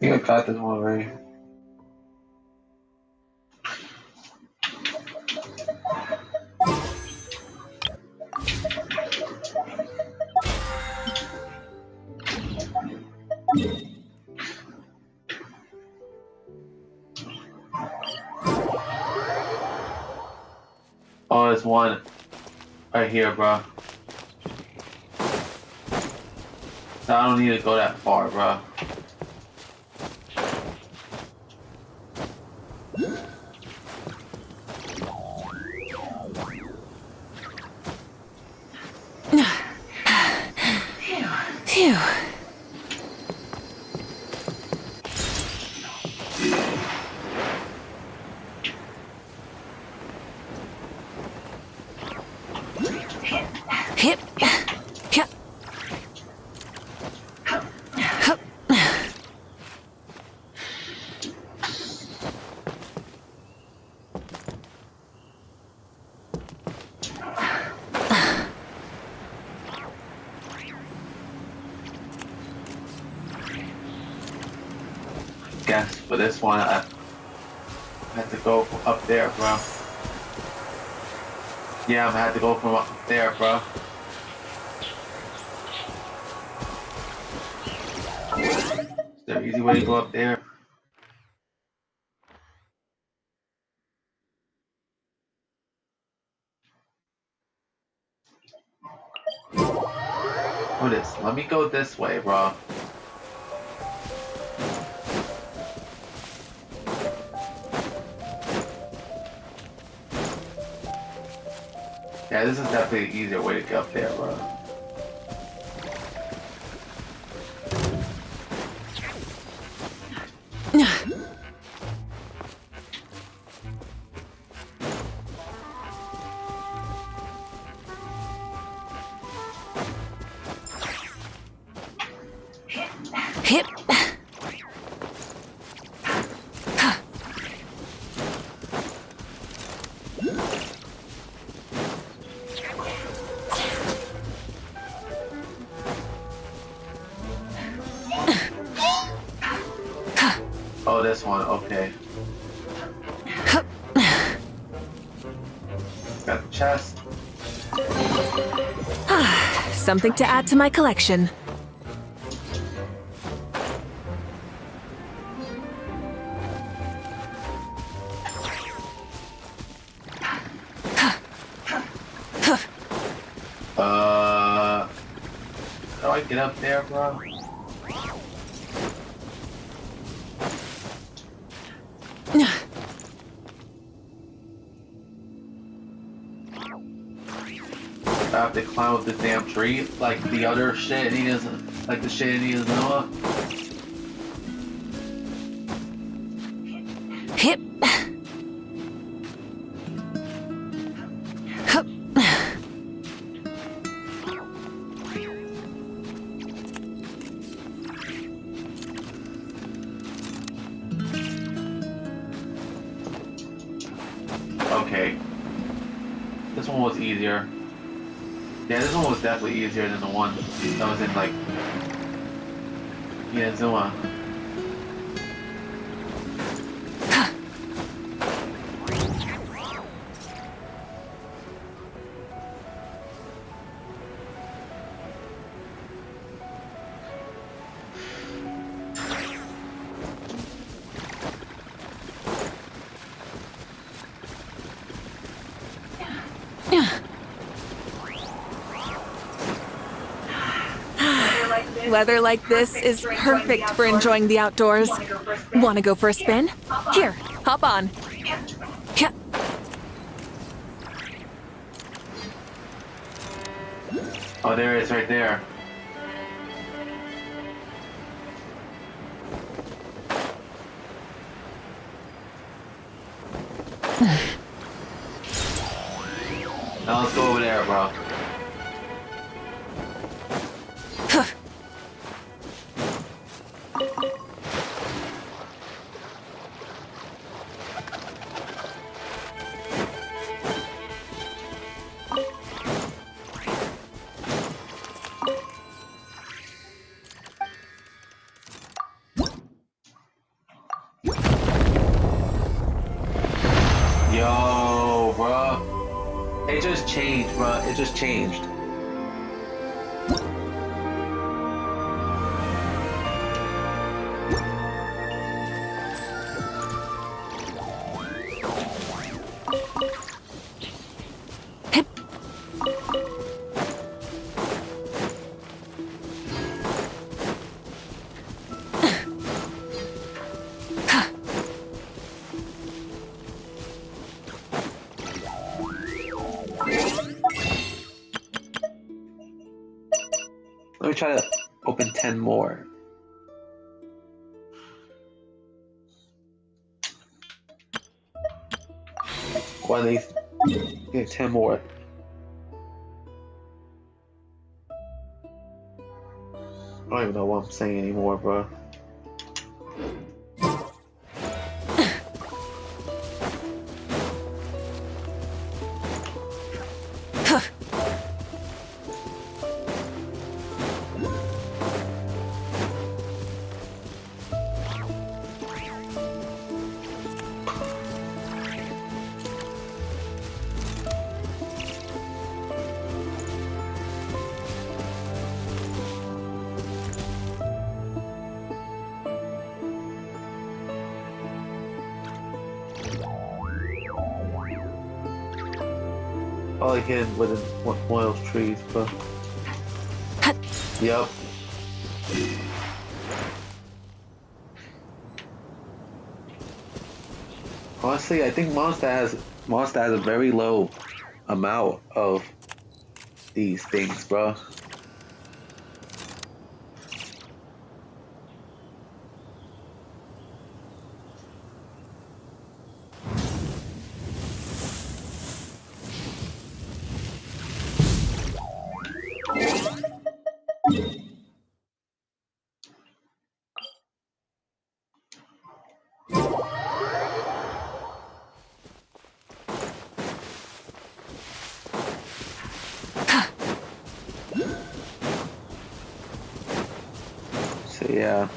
think I got this one already. Oh, there's one right here, bro. So I don't need to go that far, bro. Phew. Hip. Hip. Hup. Guess for this one, I had to go up there, bro. Yeah, I'm gonna have to go from up there, bro. Is there an easy way to go up there? What is? Let me go this way, bro. Yeah, this is definitely an easier way to get up there, bro. Hip. Oh, this one, okay. Got the chest. Something to add to my collection. How do I get up there, bro? I have to climb up this damn tree like the other shit and he doesn't, like the shit and he doesn't know. one was easier. Yeah, this one was definitely easier than the one that was in like Inazuma. Weather like this is perfect for enjoying the outdoors. Want to go for a spin? Here, hop on. Ca- Oh, there it is right there. Now let's go over there, bro. Yo, bro. It just changed, bro. It just changed. Let me try to open 10 more. One of these. Yeah, 10 more. I don't even know what I'm saying anymore, bro. Probably hidden within one of those trees, bro. Yup. Honestly, I think Monster has a very low amount of these things, bro. So yeah.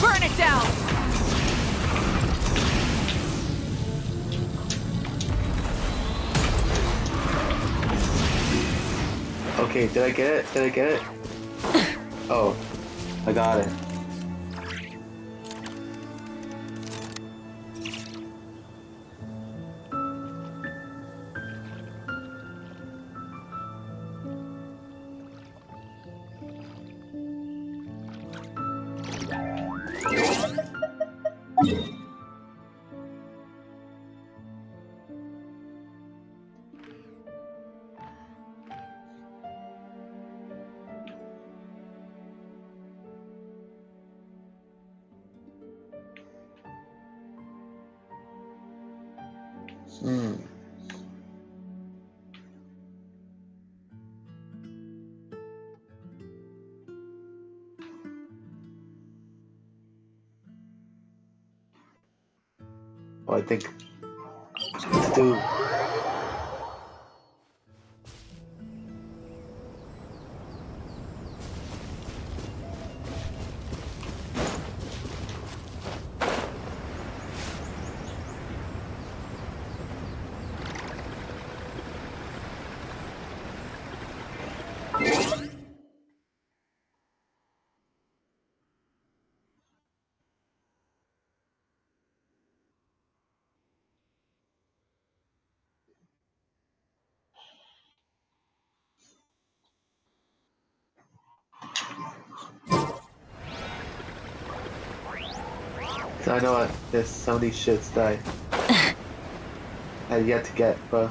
Burn it down! Okay, did I get it? Did I get it? Oh, I got it. Hmm. Well, I think let's do. So I know there's some of these shits that I had yet to get, bro.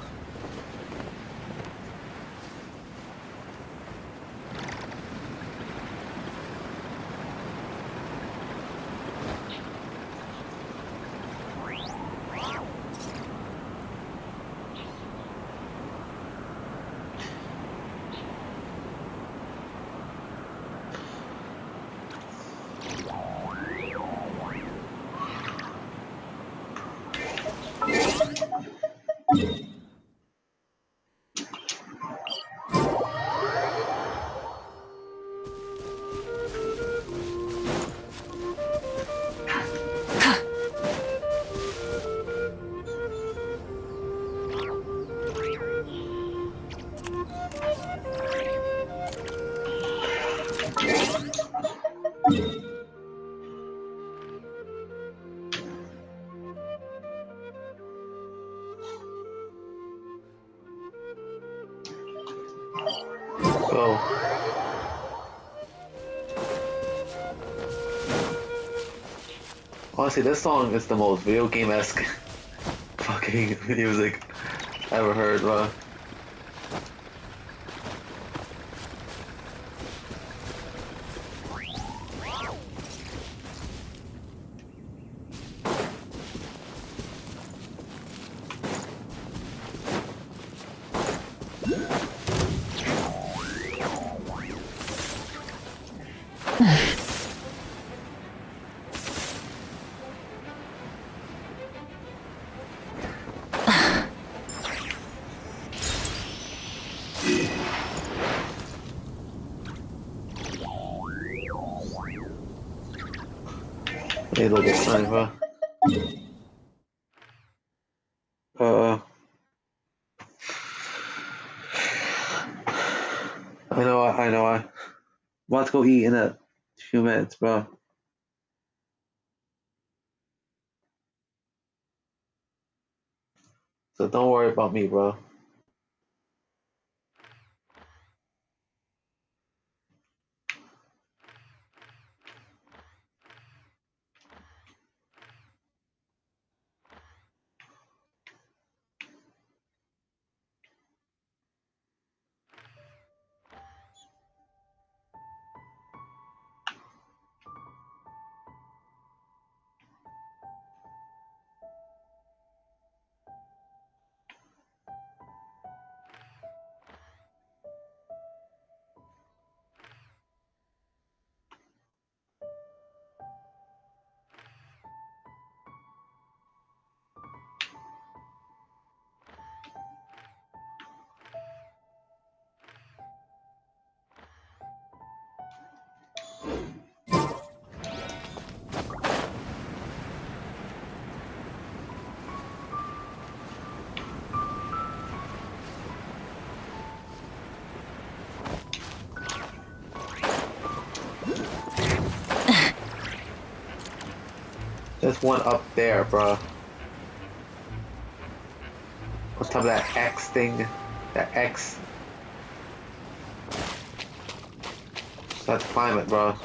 Oh, honestly, this song is the most video game-esque fucking music I ever heard, bro. Need a little bit of time, bro. Uh, I know, I'm about to go eat in a few minutes, bro. So don't worry about me, bro. There's one up there, bro. On top of that X thing. That X. Just have to climb it, bro.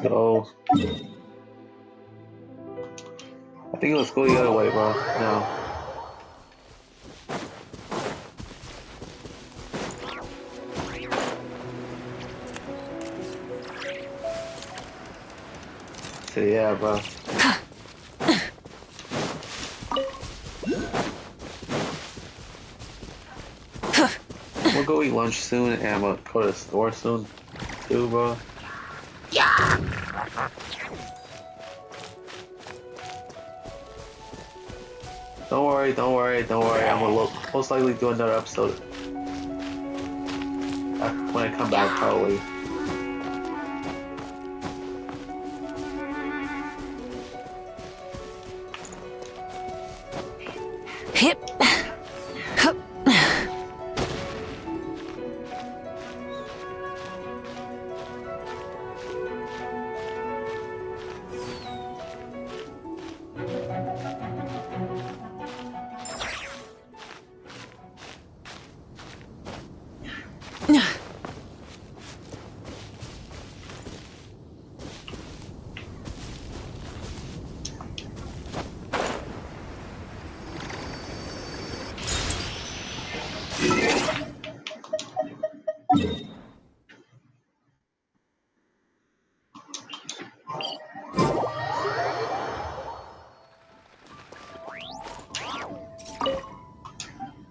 go. I think let's go the other way, bro. No. So yeah, bro. We'll go eat lunch soon, and I'm gonna go to the store soon, too, bro. Don't worry, don't worry, don't worry. I'm gonna most likely do another episode when I come back, probably. Hip. Hup.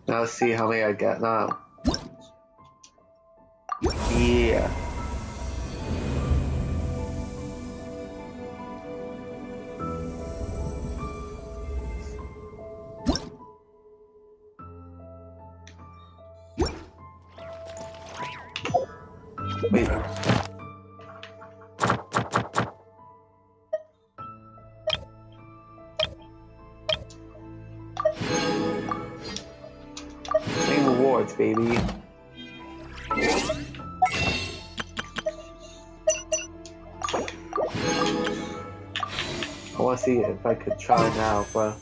Now let's see how many I get now. Yeah. Wait. Same rewards, baby. I want to see if I could try now, bro.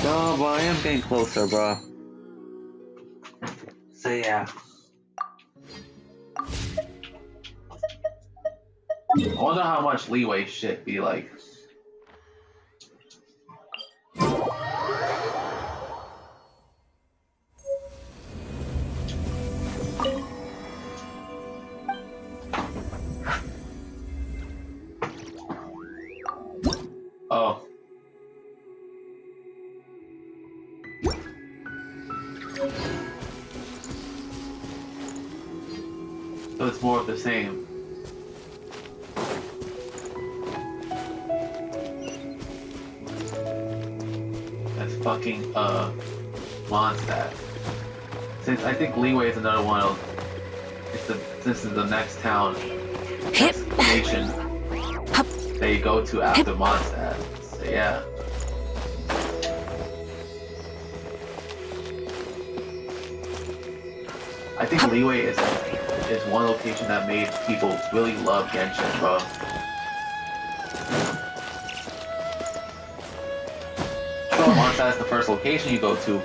No, but I am getting closer, bro. So yeah. I wonder how much leeway shit be like. Oh. So it's more of the same. That's fucking Mondstadt. Since I think Leeway is another one of this is the next town nation they go to after Mondstadt. So yeah. I think Leeway is one location that made people really love Genshin, bro. Sure, Mondstadt is the first location you go to.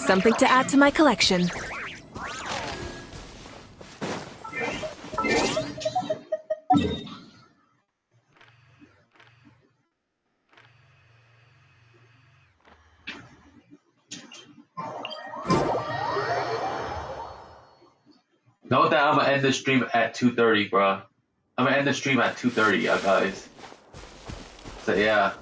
Something to add to my collection. Note that I'm gonna end the stream at 2:30, bro. I'm gonna end the stream at 2:30, guys. So yeah.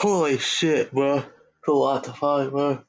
Holy shit, bro. It's a lot to find, bro.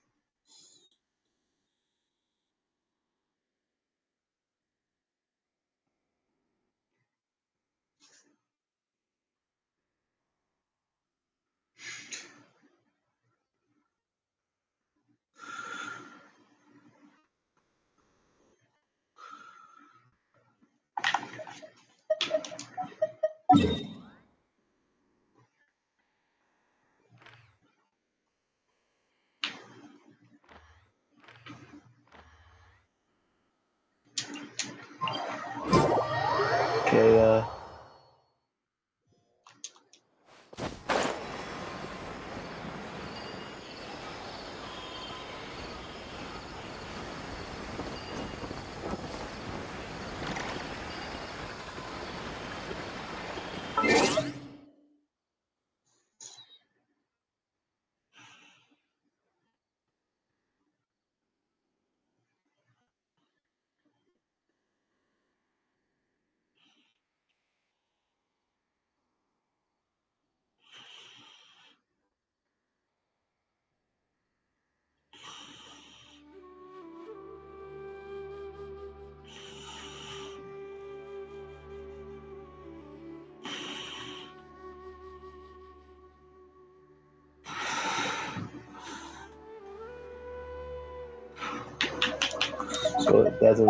Okay, so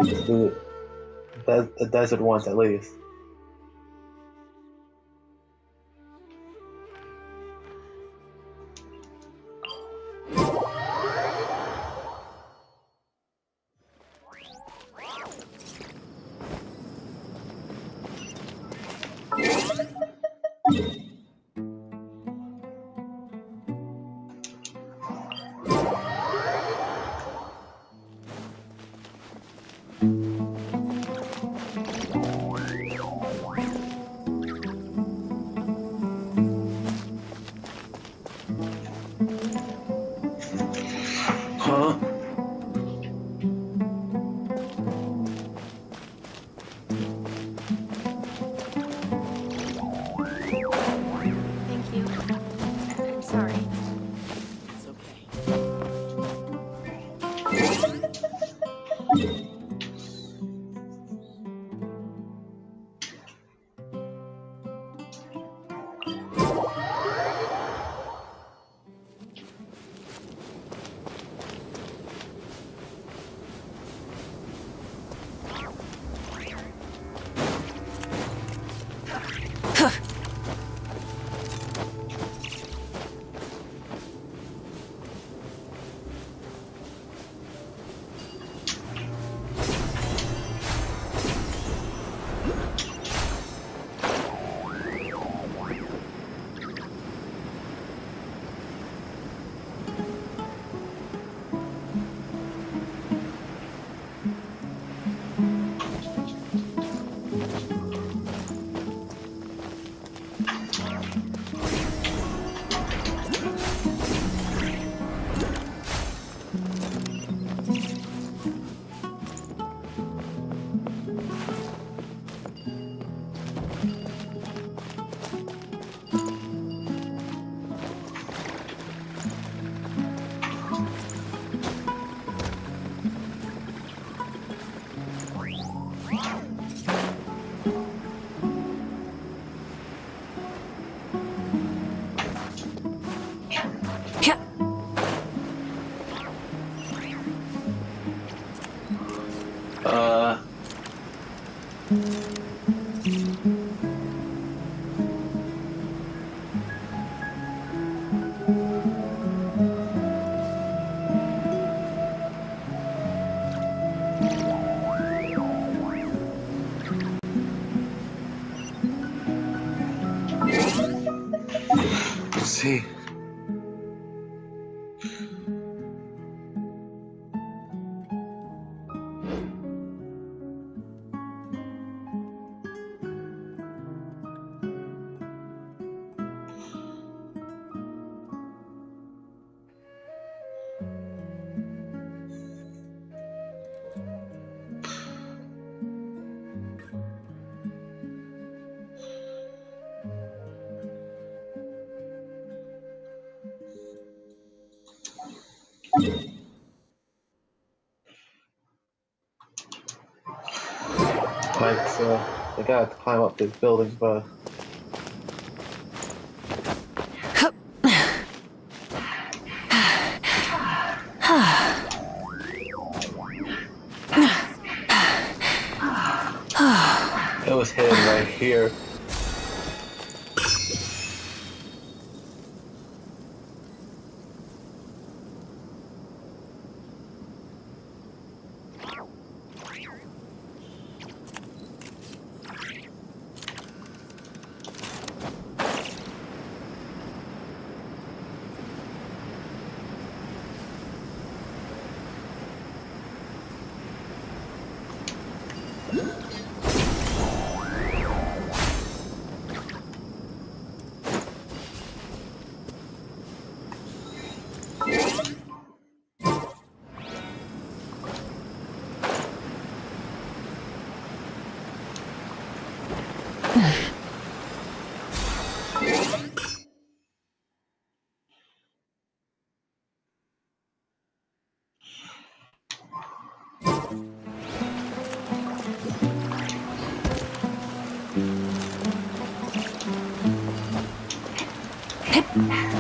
the desert ones at least. Huh? Thank you. I'm sorry. It's okay. Uh, let's see. Like, so they gotta climb up this building, but it was hidden right here.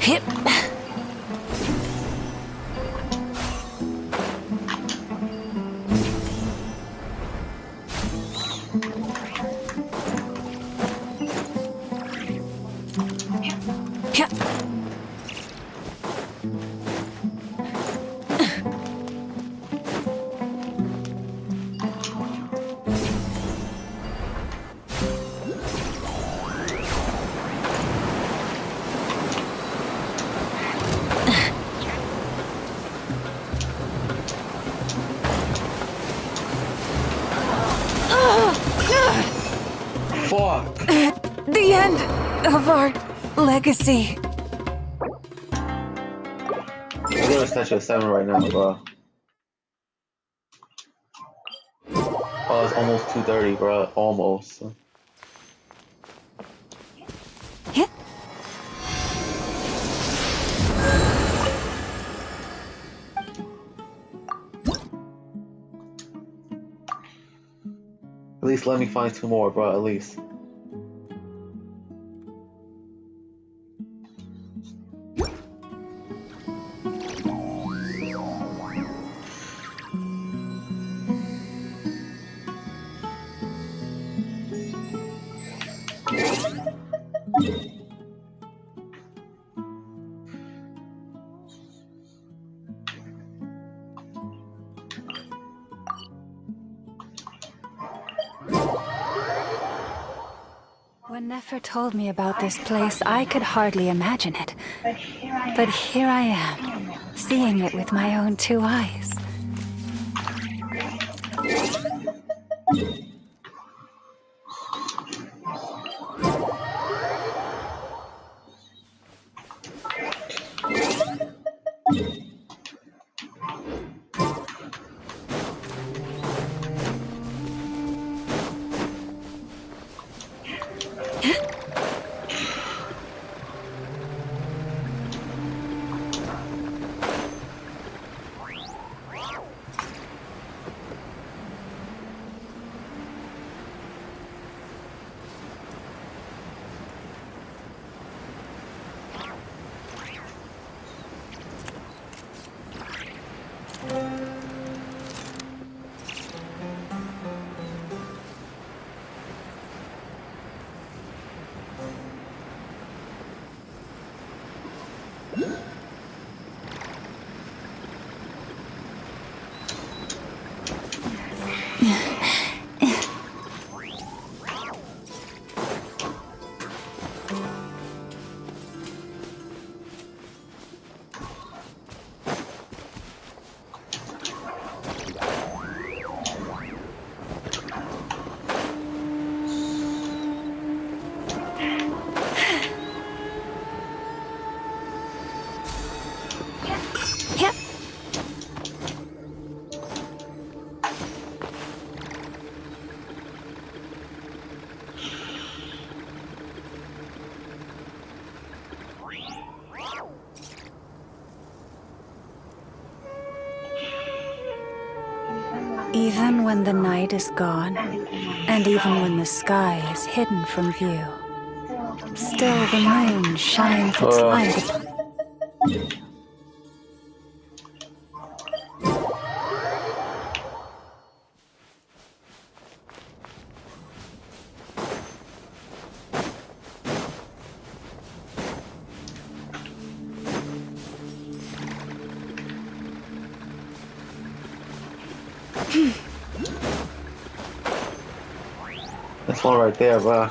Hip. Fuck! The end of our legacy. I'm gonna set you a 7 right now, bro. Oh, it's almost 2:30, bro. Almost. At least let me find 2 more, bro. At least. When Nefer told me about this place, I could hardly imagine it. But here I am, seeing it with my own 2 eyes. Even when the night is gone, and even when the sky is hidden from view, still the moon shines its light upon. That's one right there, bro.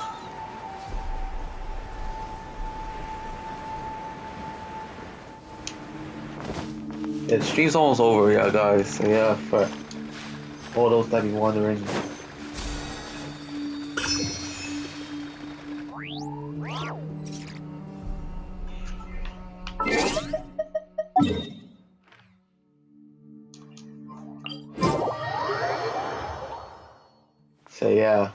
Yeah, the stream's almost over, yeah, guys. So yeah, for all those that be wondering. So yeah.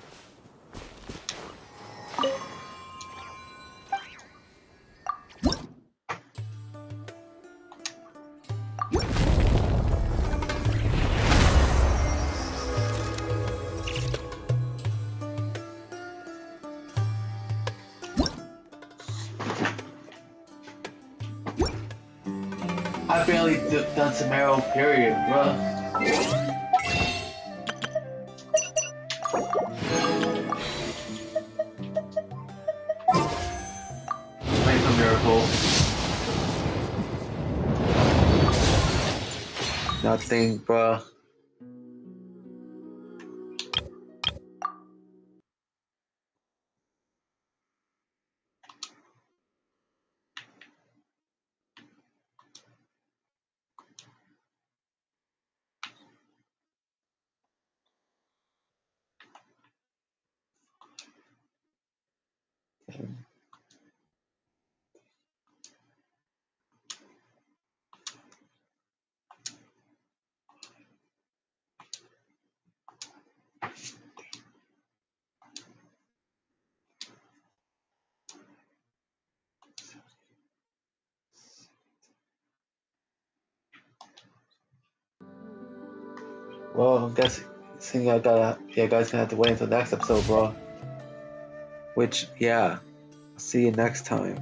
I barely done Samaro, period, bruh. Make a miracle. Nothing, bruh. Well, I'm guessing you guys gonna have to wait until next episode, bro. Which, yeah, I'll see you next time.